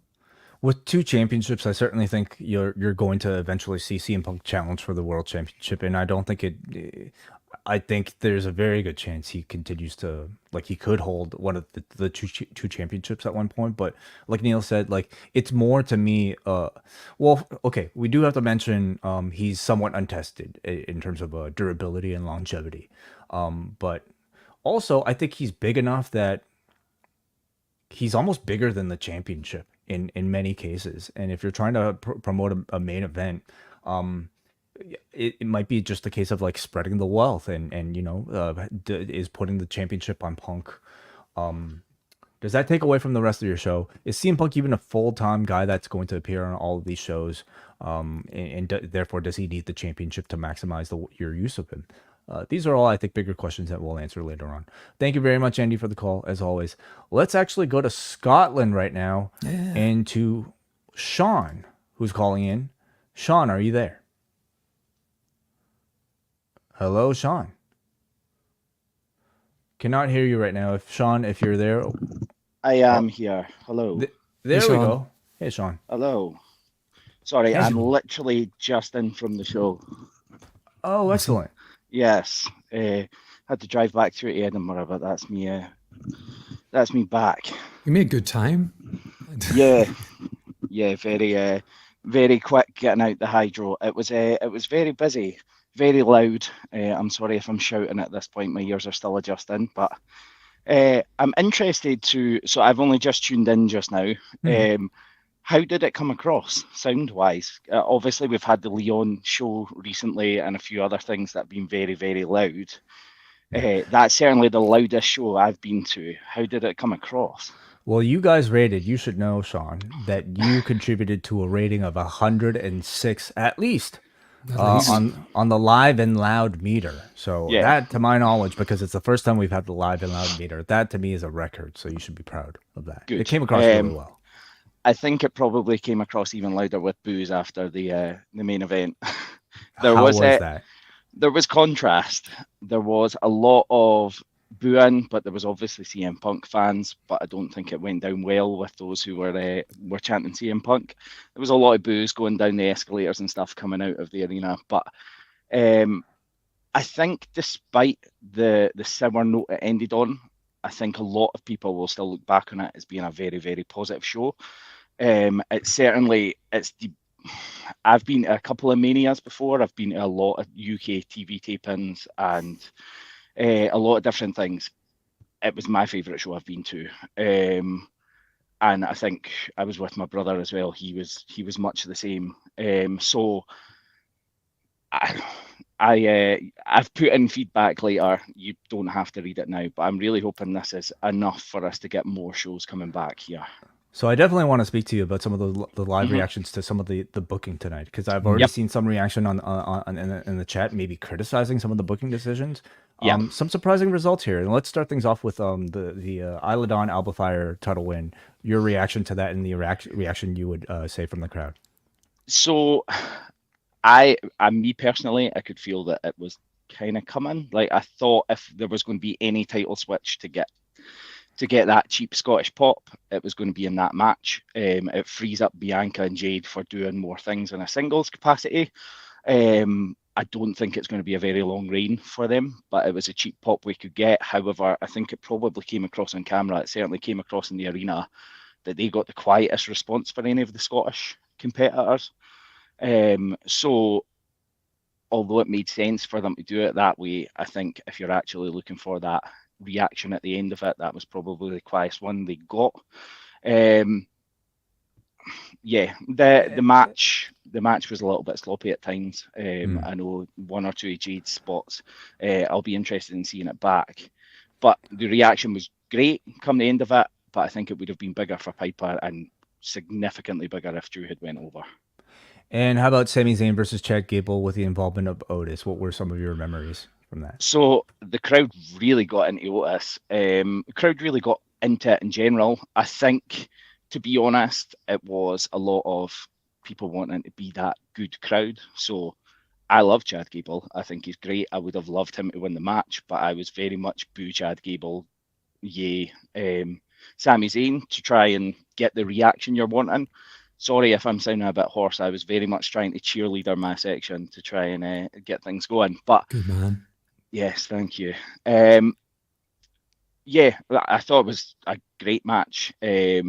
With 2 championships, I certainly think you're going to eventually see CM Punk challenge for the world championship, and I don't think I think there's a very good chance he continues to, like, he could hold one of the two championships at one point. But like Neal said, like, it's more to me. Well, okay, we do have to mention he's somewhat untested in terms of durability and longevity. But also, I think he's big enough that he's almost bigger than the championship in many cases. And if you're trying to promote a main event, it might be just a case of like spreading the wealth and is putting the championship on Punk. Does that take away from the rest of your show? Is CM Punk even a full-time guy that's going to appear on all of these shows? Therefore, does he need the championship to maximize your use of him? These are all, I think, bigger questions that we'll answer later on. Thank you very much, Andy, for the call, as always. Let's actually go to Scotland right now and to Sean, who's calling in. Sean, are you there? Hello, Sean. Cannot hear you right now. Sean, if you're there. I am here. Hello. There Hey, we Sean. go. Hey, Sean. Hello. Sorry, Hey, I'm Sean. literally just in from the show. Oh, excellent. Yes. Had to drive back through to Edinburgh, but that's me. That's me back. You made good time. Yeah. Yeah. Very quick getting out the hydro. It was very busy, very loud. I'm sorry if I'm shouting at this point. My ears are still adjusting, but I'm interested to. So I've only just tuned in just now. How did it come across sound-wise? Obviously, we've had the Leon show recently and a few other things that have been very, very loud. That's certainly the loudest show I've been to. How did it come across? Well, you guys rated, you should know, Sean, that you contributed to a rating of 106 at least. On the live and loud meter. So that, to my knowledge, because it's the first time we've had the live and loud meter, that to me is a record. So you should be proud of that. Good. It came across really well. I think it probably came across even louder with boos after the main event. How was that? There was contrast. There was a lot of booing, but there was obviously CM Punk fans. But I don't think it went down well with those who were chanting CM Punk. There was a lot of boos going down the escalators and stuff coming out of the arena. But I think despite the sour note it ended on, I think a lot of people will still look back on it as being a very, very positive show. I've been to a couple of Manias before. I've been to a lot of UK TV tapings and a lot of different things. It was my favourite show I've been to. And I think I was with my brother as well. He was much the same. So I've put in feedback later. You don't have to read it now, but I'm really hoping this is enough for us to get more shows coming back here. So I definitely want to speak to you about some of the live reactions to some of the booking tonight, because I've already seen some reaction in the chat, maybe criticizing some of the booking decisions. Some surprising results here, and let's start things off with the Isla Dawn Alba Fyre title win. Your reaction to that and the reaction you would say from the crowd. So, me personally, I could feel that it was kind of coming. Like, I thought if there was going to be any title switch to get that cheap Scottish pop, it was going to be in that match. It frees up Bianca and Jade for doing more things in a singles capacity. I don't think it's going to be a very long reign for them, but it was a cheap pop we could get. However, I think it probably came across on camera. It certainly came across in the arena that they got the quietest response for any of the Scottish competitors. So although it made sense for them to do it that way, I think if you're actually looking for that reaction at the end of it, that was probably the quietest one they got. The match was a little bit sloppy at times. I know one or two of Jade's spots. I'll be interested in seeing it back, but the reaction was great come the end of it. But I think it would have been bigger for Piper and significantly bigger if Drew had went over. And how about Sami Zayn versus Chad Gable with the involvement of Otis? What were some of your memories from that? So the crowd really got into Otis. The crowd really got into it in general. I think, to be honest, it was a lot of people wanting to be that good crowd. So I love Chad Gable. I think he's great. I would have loved him to win the match, but I was very much boo Chad Gable, yay Sami Zayn, to try and get the reaction you're wanting. Sorry if I'm sounding a bit hoarse. I was very much trying to cheerleader my section to try and get things going. But good man. Yes, thank you. Yeah, I thought it was a great match. There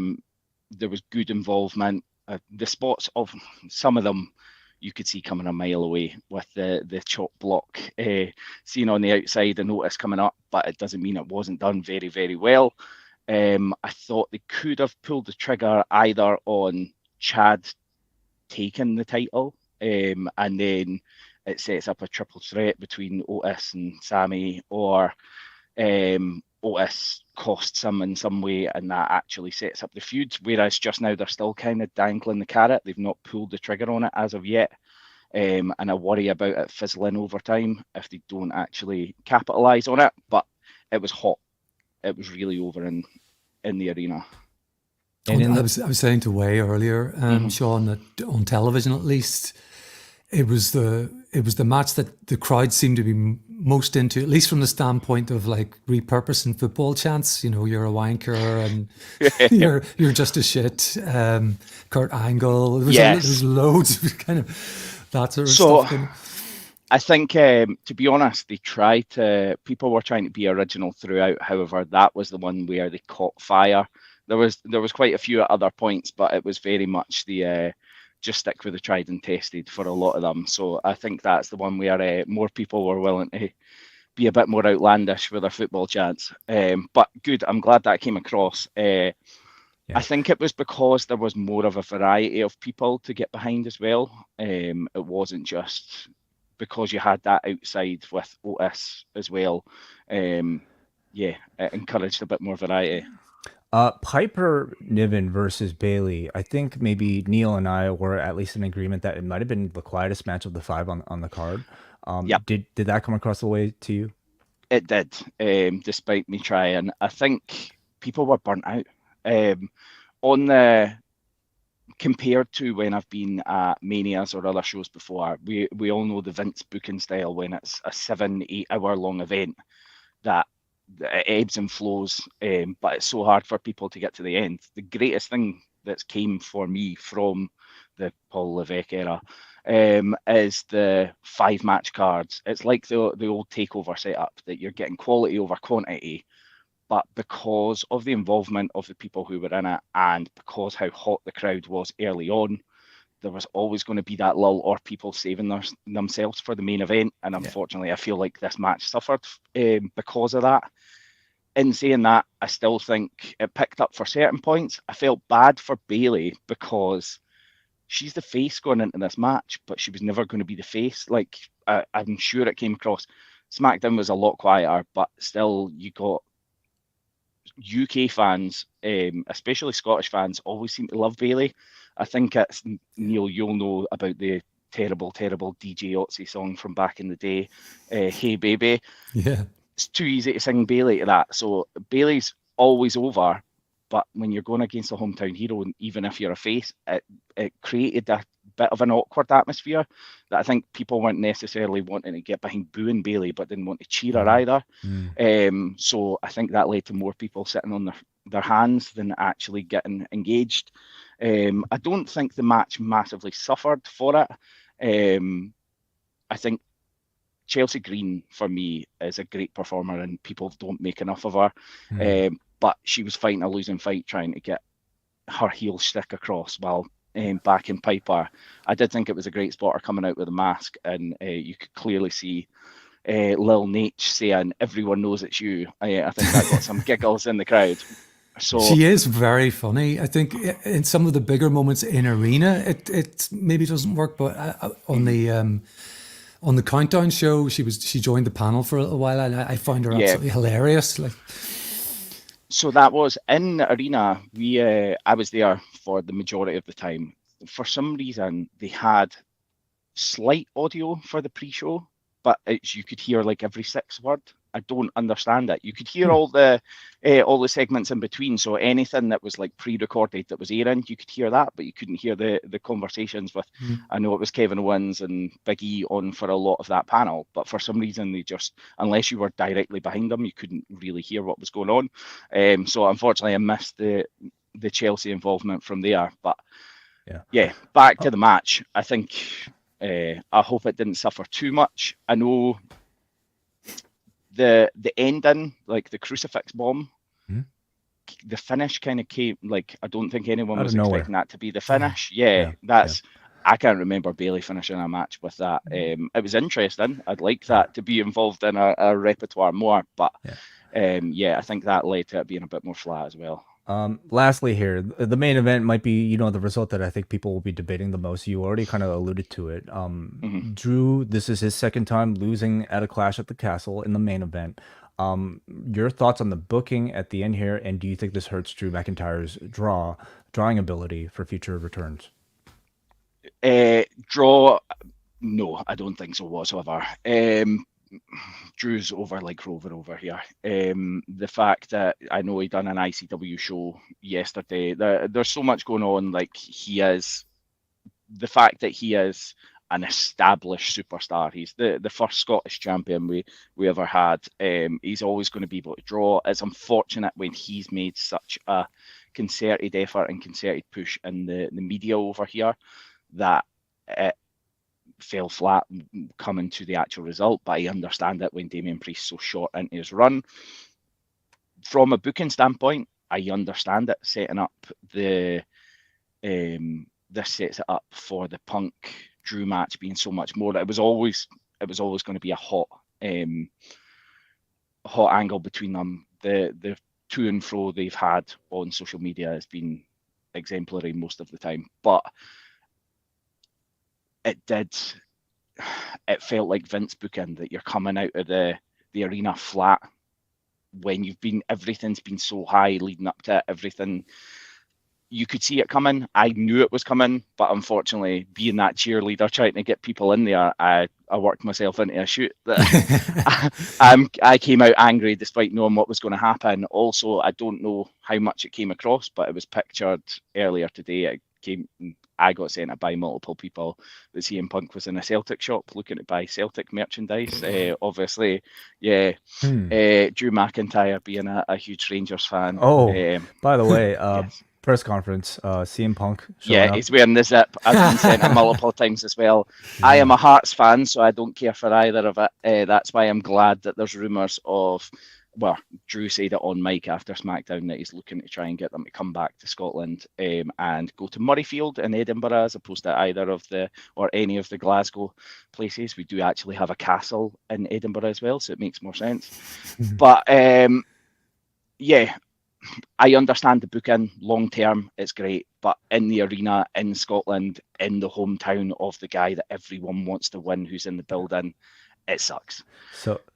was good involvement. The spots of some of them you could see coming a mile away with the chop block seen on the outside and Otis coming up, but it doesn't mean it wasn't done very, very well. I thought they could have pulled the trigger either on Chad taking the title, and then it sets up a triple threat between Otis and Sami, or Otis costs him in some way and that actually sets up the feud, whereas just now they're still kind of dangling the carrot. They've not pulled the trigger on it as of yet, and I worry about it fizzling over time if they don't actually capitalise on it. But it was hot. It was really over in the arena. And I was saying to Way earlier, Sean, that on television at least, it was the match that the crowd seemed to be most into, at least from the standpoint of like repurposing football chants. You know, you're a wanker and you're just a shit. Kurt Angle. There was loads of kind of that sort of stuff. I think, to be honest, people were trying to be original throughout. However, that was the one where they caught fire. There was quite a few other points, but it was very much the just stick with the tried and tested for a lot of them. So I think that's the one where more people were willing to be a bit more outlandish with their football chants. But good, I'm glad that came across. I think it was because there was more of a variety of people to get behind as well. It wasn't just because you had that outside with Otis as well. It encouraged a bit more variety. Piper Niven versus Bayley. I think maybe Neal and I were at least in agreement that it might have been the quietest match of the 5 on the card. Did that come across the way to you? It did, despite me trying. I think people were burnt out. Compared to when I've been at Manias or other shows before, we all know the Vince booking style when it's a 7-8 hour long event that it ebbs and flows, but it's so hard for people to get to the end. The greatest thing that's came for me from the Paul Levesque era is the 5 match cards. It's like the old takeover setup that you're getting quality over quantity, but because of the involvement of the people who were in it and because how hot the crowd was early on, there was always going to be that lull or people saving themselves for the main event. And unfortunately, I feel like this match suffered because of that. In saying that, I still think it picked up for certain points. I felt bad for Bayley because she's the face going into this match, but she was never going to be the face. Like, I'm sure it came across. SmackDown was a lot quieter, but still you got UK fans, especially Scottish fans, always seem to love Bayley. I think it's, Neal, you'll know about the terrible, terrible DJ Otzi song from back in the day, Hey Baby. Yeah. It's too easy to sing Bayley to that. So Bayley's always over, but when you're going against a hometown hero, and even if you're a face, it created a bit of an awkward atmosphere that I think people weren't necessarily wanting to get behind booing Bayley, but didn't want to cheer her either. So I think that led to more people sitting on their hands than actually getting engaged. I don't think the match massively suffered for it. I think Chelsea Green, for me, is a great performer and people don't make enough of her. But she was fighting a losing fight trying to get her heel stick across while backing Piper. I did think it was a great spotter coming out with a mask, and you could clearly see Lil Nate saying, "Everyone knows it's you." I think that got some giggles in the crowd. So she is very funny. I think in some of the bigger moments in arena, it maybe doesn't work, but on the countdown show, she joined the panel for a little while, and I found her absolutely hilarious. Like, so that was in the arena. I was there for the majority of the time. For some reason, they had slight audio for the pre-show, but you could hear like every 6th word. I don't understand it. You could hear all the segments in between. So anything that was like pre-recorded that was airing, you could hear that, but you couldn't hear the conversations with. I know it was Kevin Owens and Big E on for a lot of that panel, but for some reason they just, unless you were directly behind them, you couldn't really hear what was going on. So unfortunately, I missed the Chelsea involvement from there. But back to the match. I think I hope it didn't suffer too much. I know the ending, like the crucifix bomb, Mhm. the finish kind of came, like, I don't think anyone Out of was nowhere. expecting that to be the finish. Yeah, that's, I can't remember Bayley finishing a match with that. It was interesting. I'd like that to be involved in a repertoire more, but I think that led to it being a bit more flat as well. Lastly here, the main event might be, the result that I think people will be debating the most. You already kind of alluded to it. Drew, this is his second time losing at a Clash at the Castle in the main event. Your thoughts on the booking at the end here, and do you think this hurts Drew McIntyre's drawing ability for future returns? Draw, no, I don't think so whatsoever. Drew's over like Rover over here. The fact that I know he done an ICW show yesterday, there's so much going on. Like, the fact that he is an established superstar. He's the first Scottish champion we ever had. He's always going to be able to draw. It's unfortunate when he's made such a concerted effort and concerted push in the media over here that it fell flat coming to the actual result. But I understand it when Damian Priest so short into his run. From a booking standpoint, I understand it setting up this sets it up for the Punk Drew match being so much more. It was always going to be a hot angle between them. The to and fro they've had on social media has been exemplary most of the time, but it felt like Vince booking, that you're coming out of the arena flat when everything's been so high leading up to it. Everything, you could see it coming. I knew it was coming, but unfortunately, being that cheerleader trying to get people in there, I worked myself into a shoot that I came out angry despite knowing what was going to happen. Also, I don't know how much it came across, but it was pictured earlier today. I got sent it by multiple people that CM Punk was in a Celtic shop looking to buy Celtic merchandise. Obviously, Drew McIntyre being a huge Rangers fan. By the way, yes. Press conference, CM Punk. He's wearing the zip. I've been sent it multiple times as well. Yeah. I am a Hearts fan, so I don't care for either of it. That's why I'm glad that there's rumours of, well, Drew said it on mic after SmackDown that he's looking to try and get them to come back to Scotland and go to Murrayfield in Edinburgh as opposed to either of any of the Glasgow places. We do actually have a castle in Edinburgh as well, so it makes more sense. But I understand the booking long term, it's great, but in the arena in Scotland, in the hometown of the guy that everyone wants to win who's in the building, it sucks.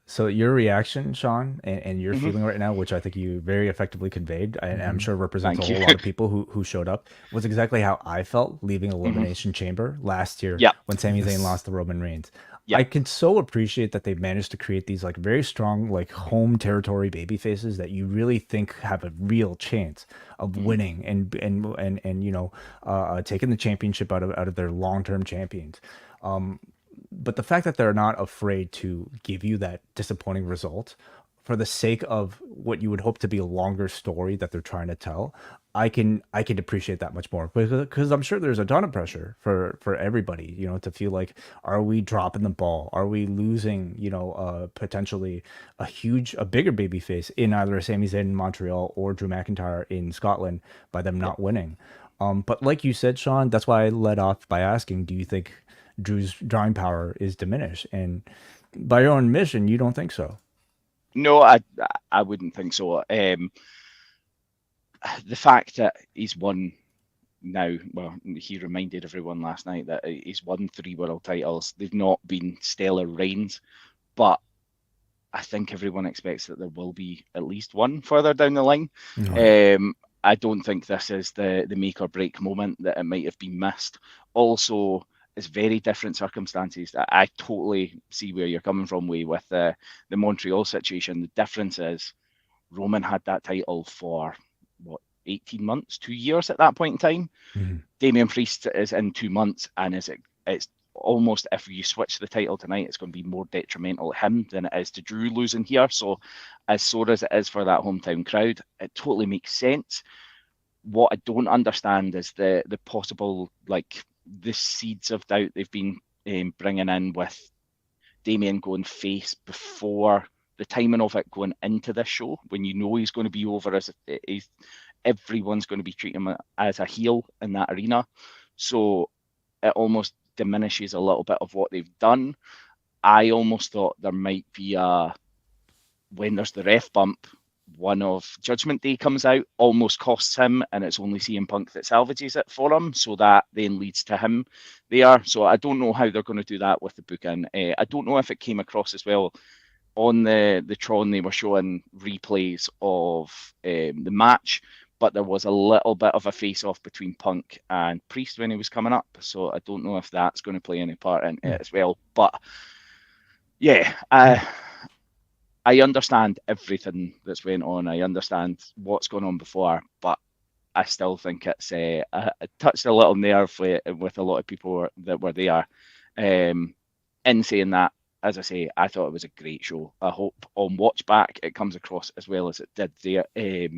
So your reaction, Sean, and your feeling right now, which I think you very effectively conveyed, and I'm sure represents a whole lot of people who showed up, was exactly how I felt leaving Elimination Chamber last year when Sami Zayn lost to Roman Reigns. I can so appreciate that they've managed to create these like very strong like home territory baby faces that you really think have a real chance of winning and taking the championship out of their long-term champions. But the fact that they're not afraid to give you that disappointing result for the sake of what you would hope to be a longer story that they're trying to tell, I can appreciate that much more, because I'm sure there's a ton of pressure for everybody, to feel like, are we dropping the ball? Are we losing, potentially a bigger baby face in either Sami Zayn in Montreal or Drew McIntyre in Scotland by them not winning? But like you said, Sean, that's why I led off by asking, do you think Drew's drawing power is diminished? And by your own admission, you don't think so. No, I wouldn't think so. The fact that he's won now, well, he reminded everyone last night that he's won 3 world titles. They've not been stellar reigns, but I think everyone expects that there will be at least one further down the line. I don't think this is the make or break moment that it might have been missed. Also, it's very different circumstances. I totally see where you're coming from, with the Montreal situation. The difference is Roman had that title for 18 months, 2 years at that point in time. Damian Priest is in 2 months, and it's almost, if you switch the title tonight, it's going to be more detrimental to him than it is to Drew losing here. So as sore as it is for that hometown crowd, it totally makes sense. What I don't understand is the possible, like, the seeds of doubt they've been bringing in with Damian going face before the timing of it going into this show, when you know he's going to be over as everyone's going to be treating him as a heel in that arena. So it almost diminishes a little bit of what they've done. I almost thought there might be when there's the ref bump, one of Judgment Day comes out, almost costs him, and it's only CM Punk that salvages it for him, so that then leads to him there. So I don't know how they're going to do that with the booking. I don't know if it came across as well on the Tron. They were showing replays of the match, but there was a little bit of a face-off between Punk and Priest when he was coming up, so I don't know if that's going to play any part in it as well. But yeah, I understand everything that's went on. I understand what's gone on before, but I still think it's it touched a little nerve with a lot of people that were there. In saying that, as I say, I thought it was a great show. I hope on watch back it comes across as well as it did there. It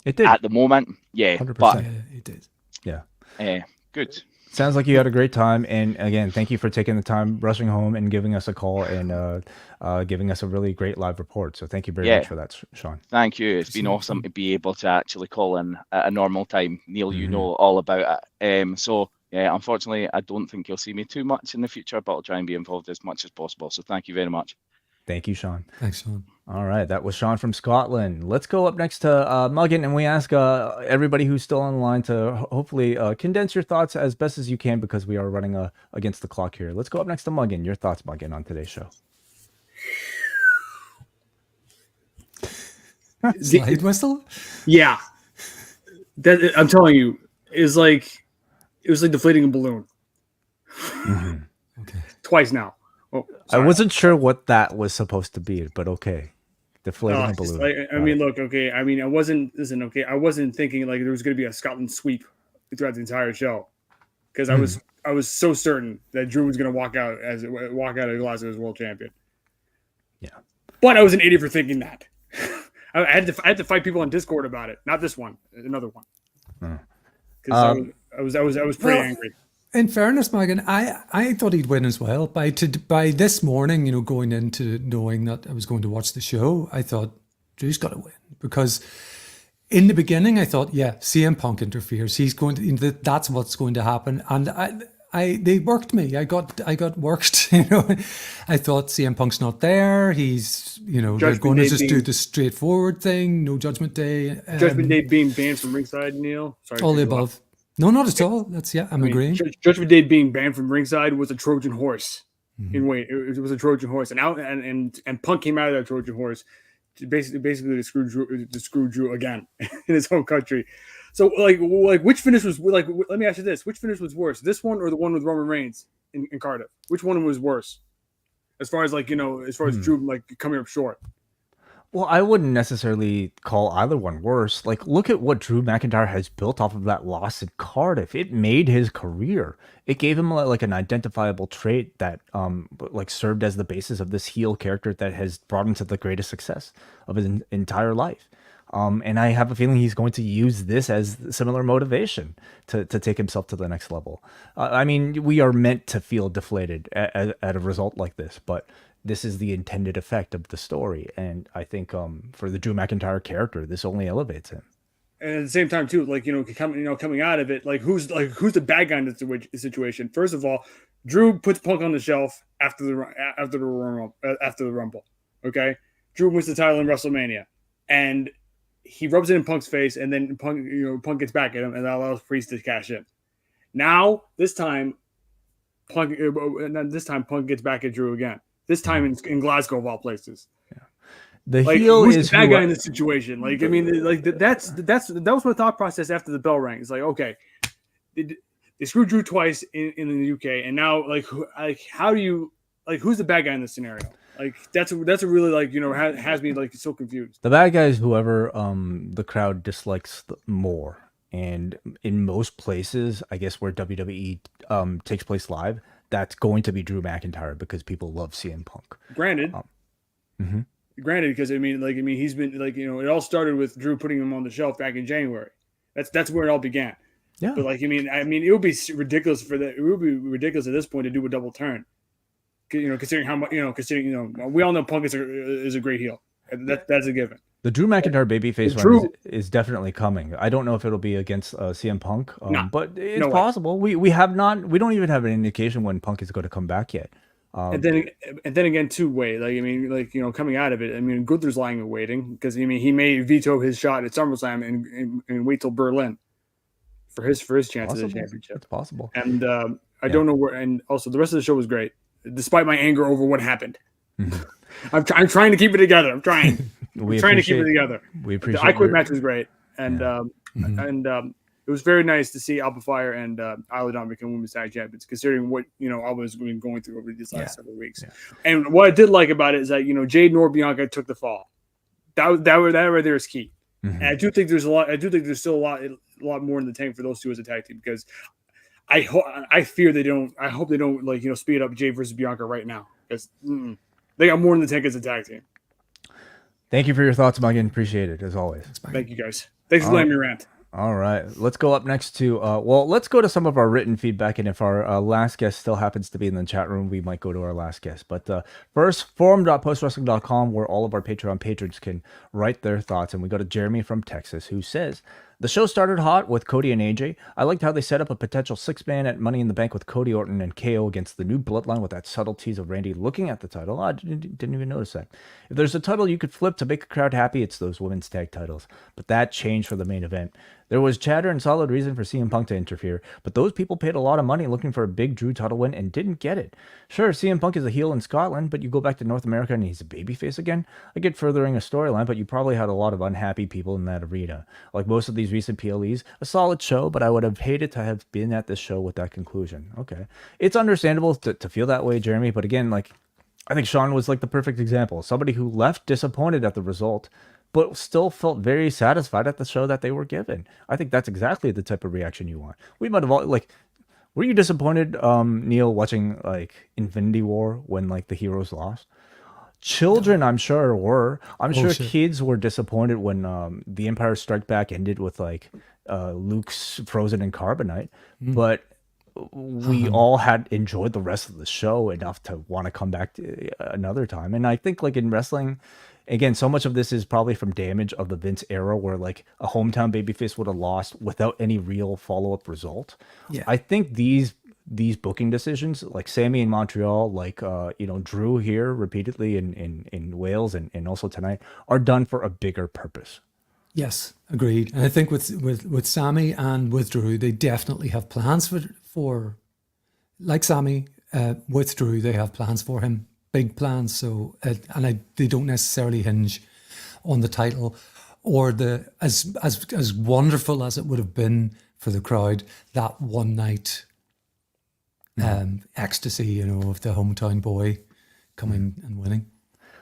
did at the moment. Yeah, 100%. but it did. Yeah, good. Sounds like you had a great time, and again, thank you for taking the time, rushing home, and giving us a call and giving us a really great live report. So thank you very much for that, Sean. Thank you. It's been awesome to be able to actually call in at a normal time. Neal, you know all about it. So yeah, unfortunately, I don't think you'll see me too much in the future, but I'll try and be involved as much as possible. So thank you very much. Thank you, Sean. Thanks, Sean. All right, that was Sean from Scotland. Let's go up next to Muggin, and we ask everybody who's still on the line to hopefully condense your thoughts as best as you can, because we are running against the clock here. Let's go up next to Muggin. Your thoughts, Muggin, on today's show. Slide whistle? Yeah. That, I'm telling you, it was like deflating a balloon. Okay. Twice now. Oh, I wasn't sure what that was supposed to be, but okay. Deflating a balloon. I mean, look, okay. I mean, I wasn't thinking like there was going to be a Scotland sweep throughout the entire show, because I was so certain that Drew was going to walk out of Glasgow as world champion. Yeah. But I was an idiot for thinking that. I had to fight people on Discord about it. Not this one, another one. Because I was pretty angry. In fairness, Megan, I thought he'd win as well. By this morning, going into knowing that I was going to watch the show, I thought Drew's got to win, because in the beginning I thought, yeah, CM Punk interferes. He's going to. That's what's going to happen, and they worked me. I got worked. I thought CM Punk's not there. He's they're going to just do the straightforward thing. No Judgment Day. Judgment Day being banned from ringside, Neal. Sorry. All the above. No, not at all. I'm agreeing. Judgment Day being banned from ringside was a Trojan horse. In weight, it was a Trojan horse, and Punk came out of that Trojan horse to basically to screw Drew again in his home country. So like which finish was like? Let me ask you this: which finish was worse, this one or the one with Roman Reigns in Cardiff? Which one was worse, as far as Drew like coming up short? Well, I wouldn't necessarily call either one worse. Like, look at what Drew McIntyre has built off of that loss in Cardiff. It made his career. It gave him like an identifiable trait that like served as the basis of this heel character that has brought him to the greatest success of his entire life. And I have a feeling he's going to use this as similar motivation to take himself to the next level. I mean, we are meant to feel deflated at a result like this, but this is the intended effect of the story. And I think for the Drew McIntyre character, this only elevates him. And at the same time, too, like, coming out of it, who's the bad guy in the situation? First of all, Drew puts Punk on the shelf after the Rumble. Okay, Drew wins the title in WrestleMania, and he rubs it in Punk's face, and then Punk gets back at him, and that allows Priest to cash in. Now, this time Punk gets back at Drew again. This time in Glasgow, of all places. Yeah. The heel who's is the bad guy in this situation. Like, I mean, like that was my thought process after the bell rang. It's like, okay, they screwed Drew twice in the UK, and now how do you who's the bad guy in this scenario? Like that's a really has me so confused. The bad guy is whoever the crowd dislikes more, and in most places, I guess where WWE takes place live, that's going to be Drew McIntyre because people love CM Punk. Granted, because he's been it all started with Drew putting him on the shelf back in January. That's where it all began. Yeah. But it would be ridiculous for that. It would be ridiculous at this point to do a double turn, considering how much, we all know Punk is a great heel. That's a given. The Drew McIntyre babyface run is definitely coming. I don't know if it'll be against CM Punk, but it's possible. We don't even have an indication when Punk is going to come back yet. And then again, wait. Coming out of it, I mean, Gunther's lying and waiting because he may veto his shot at SummerSlam and wait till Berlin for his chance at the championship. It's possible. And I don't know where. And also, the rest of the show was great, despite my anger over what happened. I'm trying to keep it together. I'm trying to keep it together. We appreciate the I Quit match was great, and it was very nice to see Alpha Fyre and Isla Dawn become women's tag champions, considering what I was going through over these last several weeks. Yeah. And what I did like about it is that Jade nor Bianca took the fall. That right there is key. And I do think there's still a lot more in the tank for those two as a tag team, because I fear they don't. I hope they don't speed up Jade versus Bianca right now, because they got more in the tank as a tag team. Thank you for your thoughts, Megan. Appreciate it, as always. Thank you, guys. Thanks for letting me rant. All right. Let's go up next to, let's go to some of our written feedback. And if our last guest still happens to be in the chat room, we might go to our last guest. But first, forum.postwrestling.com, where all of our Patreon patrons can write their thoughts. And we go to Jeremy from Texas, who says, the show started hot with Cody and AJ. I liked how they set up a potential 6-man at Money in the Bank with Cody Orton and KO against the new Bloodline with that subtle tease of Randy looking at the title. I didn't even notice that. If there's a title you could flip to make the crowd happy, it's those women's tag titles. But that changed for the main event. There was chatter and solid reason for CM Punk to interfere, but those people paid a lot of money looking for a big Drew title win and didn't get it. Sure, CM Punk is a heel in Scotland, but you go back to North America and he's a babyface again? I get furthering a storyline, but you probably had a lot of unhappy people in that arena. Like most of these recent PLEs, a solid show, but I would have hated to have been at this show with that conclusion. Okay. It's understandable to feel that way, Jeremy, but again, I think Sean was the perfect example. Somebody who left disappointed at the result, but still felt very satisfied at the show that they were given. I think that's exactly the type of reaction you want. We might have all, were you disappointed, Neal, watching Infinity War when the heroes lost? Children, I'm sure were. I'm sure kids were disappointed when the Empire Strike Back ended with Luke's frozen in carbonite, but we all had enjoyed the rest of the show enough to want to come back to another time. And I think in wrestling, again, so much of this is probably from damage of the Vince era, where a hometown babyface would have lost without any real follow-up result. Yeah. I think these booking decisions, like Sami in Montreal, Drew here repeatedly in Wales and also tonight, are done for a bigger purpose. Yes, agreed. And I think with Sami and with Drew, they definitely have plans for like Sami, with Drew, they have plans for him. Big plans, so they don't necessarily hinge on the title or the as wonderful as it would have been for the crowd that one night ecstasy, of the hometown boy coming and winning.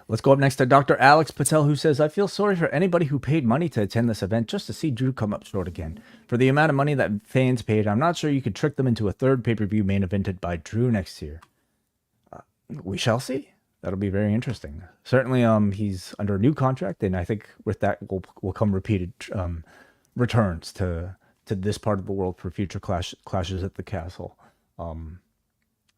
Let's go up next to Dr. Alex Patel, who says, I feel sorry for anybody who paid money to attend this event just to see Drew come up short again. For the amount of money that fans paid, I'm not sure you could trick them into a third pay-per-view main evented by Drew next year. We shall see. That'll be very interesting. Certainly, he's under a new contract, and I think with that will come repeated returns to this part of the world for future clashes at the castle.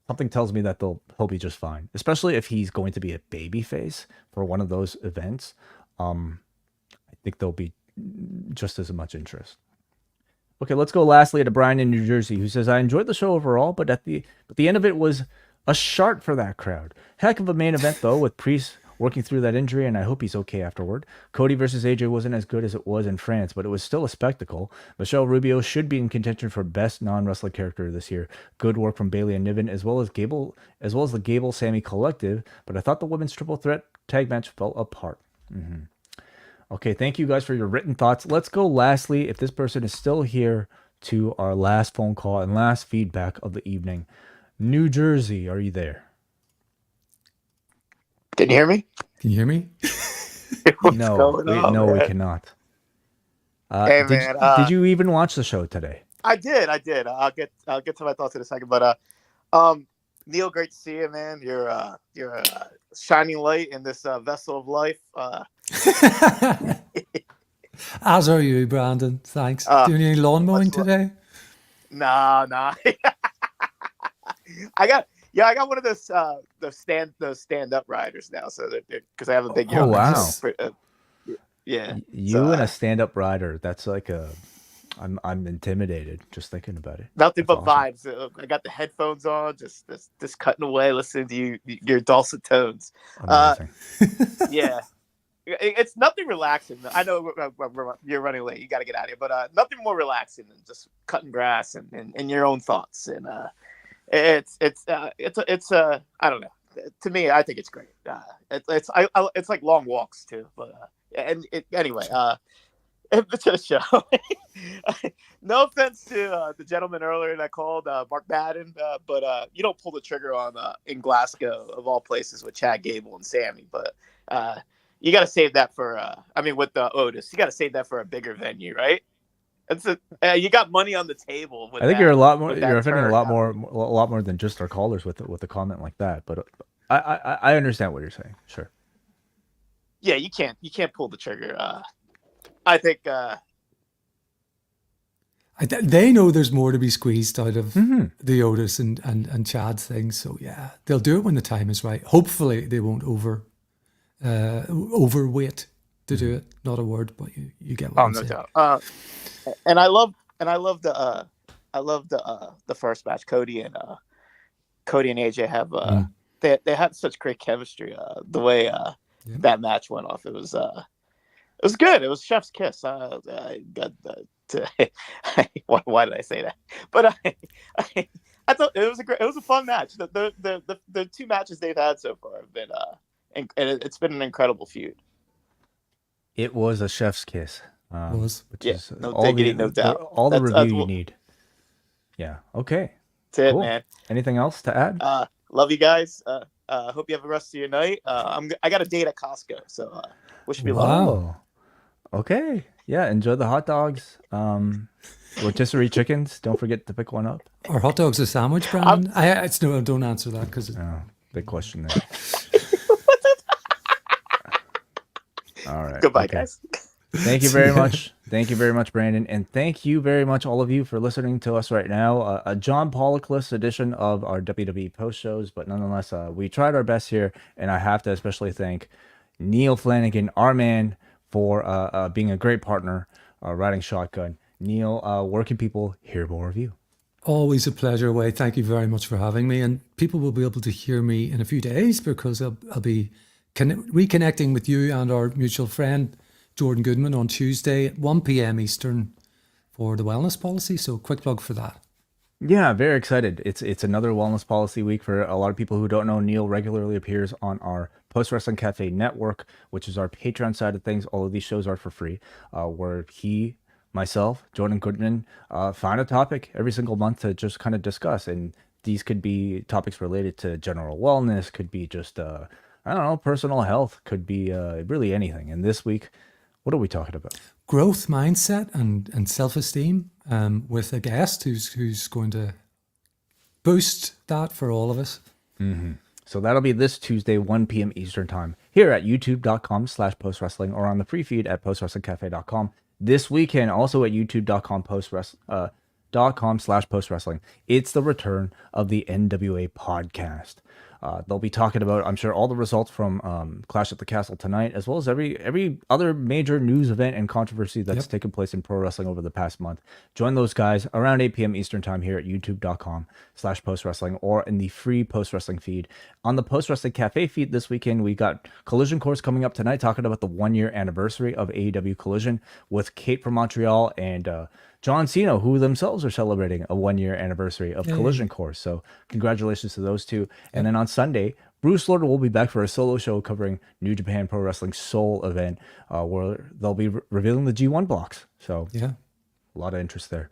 Something tells me that he'll be just fine, especially if he's going to be a babyface for one of those events. I think there'll be just as much interest. Okay, let's go lastly to Brian in New Jersey, who says, I enjoyed the show overall, but at the end of it was a shart for that crowd. Heck of a main event, though, with Priest working through that injury, and I hope he's okay afterward. Cody versus AJ wasn't as good as it was in France, but it was still a spectacle. Michelle Rubio should be in contention for best non-wrestler character this year. Good work from Bayley and Niven, as well as the Gable Sami collective, but I thought the women's triple threat tag match fell apart. Okay, thank you guys for your written thoughts. Let's go lastly, if this person is still here, to our last phone call and last feedback of the evening. New Jersey, are you there? Can you hear me? Can you hear me? No, we cannot. Hey, man, did you even watch the show today? I did. I'll get to my thoughts in a second. But Neal, great to see you, man. You're a shining light in this vessel of life. As are you, Brandon. Thanks. Doing any lawn mowing today? Nah. I got Yeah, I got one of those those stand up riders now. So because I have a big Oh, wow. So, yeah. You So, and a stand-up rider. That's like I'm intimidated just thinking about it. nothing That's but awesome. vibes. I got the headphones on, just cutting away, listening to your dulcet tones. Amazing. Yeah, it's nothing relaxing. I know you're running late. You got to get out of here, but nothing more relaxing than just cutting grass and your own thoughts. And it's I don't know. To me, I think it's great. It's like long walks too. But anyway, to the show. No offense to the gentleman earlier that called Mark Madden, but you don't pull the trigger on in Glasgow of all places with Chad Gable and Sammy. But you got to save that for. With Otis, you got to save that for a bigger venue, right? You got money on the table. I think you're a lot more. You're offending a lot more than just our callers with a comment like that. But I understand what you're saying. Sure. Yeah, you can't pull the trigger. I think they know there's more to be squeezed out of the Otis and Chad's thing. So yeah, they'll do it when the time is right. Hopefully they won't overweight to do it. Not a word, but you get what I'm saying. Doubt. And I love the first match. Cody and AJ have they had such great chemistry. The way that match went off, it was good. It was chef's kiss. I got why did I say that? But I thought it was a fun match. The two matches they've had so far have been and it's been an incredible feud. It was a chef's kiss. Which is no diggity, no doubt. All the review you need. Yeah. Okay. That's it, man. Anything else to add? Love you guys. Hope you have the rest of your night. I got a date at Costco, so wish me luck. Wow. Okay. Yeah. Enjoy the hot dogs. Rotisserie chickens. Don't forget to pick one up. Are hot dogs a sandwich, Brandon? Don't answer that because big question there. All right. Goodbye, guys. Thank you very much. Thank you very much, Brandon. And thank you very much, all of you, for listening to us right now. A John Pollock-less edition of our WWE post shows. But nonetheless, we tried our best here. And I have to especially thank Neal Flanagan, our man, for being a great partner, riding shotgun. Neal, where can people hear more of you? Always a pleasure, Wade. Thank you very much for having me. And people will be able to hear me in a few days because I'll be reconnecting with you and our mutual friend, Jordan Goodman, on Tuesday at 1 p.m. Eastern for the wellness policy. So quick plug for that. Yeah, very excited. It's another wellness policy week. For a lot of people who don't know, Neal regularly appears on our Post Wrestling Cafe network, which is our Patreon side of things. All of these shows are for free, where myself, Jordan Goodman, find a topic every single month to just kind of discuss. And these could be topics related to general wellness, could be just, personal health, could be really anything. And this week, what are we talking about? Growth mindset and self-esteem with a guest who's going to boost that for all of us. Mm-hmm. So that'll be this Tuesday, 1 p.m. Eastern time, here at youtube.com/postwrestling or on the free feed at postwrestlingcafe.com. This weekend, also at youtube.com/postwrestling. It's the return of the NWA podcast. They'll be talking about, I'm sure, all the results from Clash at the Castle tonight, as well as every other major news event and controversy that's taken place in pro wrestling over the past month. Join those guys around 8 p.m. Eastern time here at youtube.com/postwrestling or in the free Post Wrestling feed. On the Post Wrestling Cafe feed this weekend, we got Collision Course coming up tonight, talking about the 1-year anniversary of AEW Collision with Kate from Montreal and John Cena, who themselves are celebrating a 1-year anniversary of Collision Course. So congratulations to those two. And then on Sunday, Bruce Lord will be back for a solo show covering New Japan Pro Wrestling Seoul event, where they'll be revealing the G1 blocks. So a lot of interest there.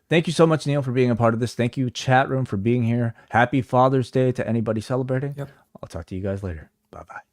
Thank you so much, Neal, for being a part of this. Thank you, chat room, for being here. Happy Father's Day to anybody celebrating. I'll talk to you guys later. Bye-bye.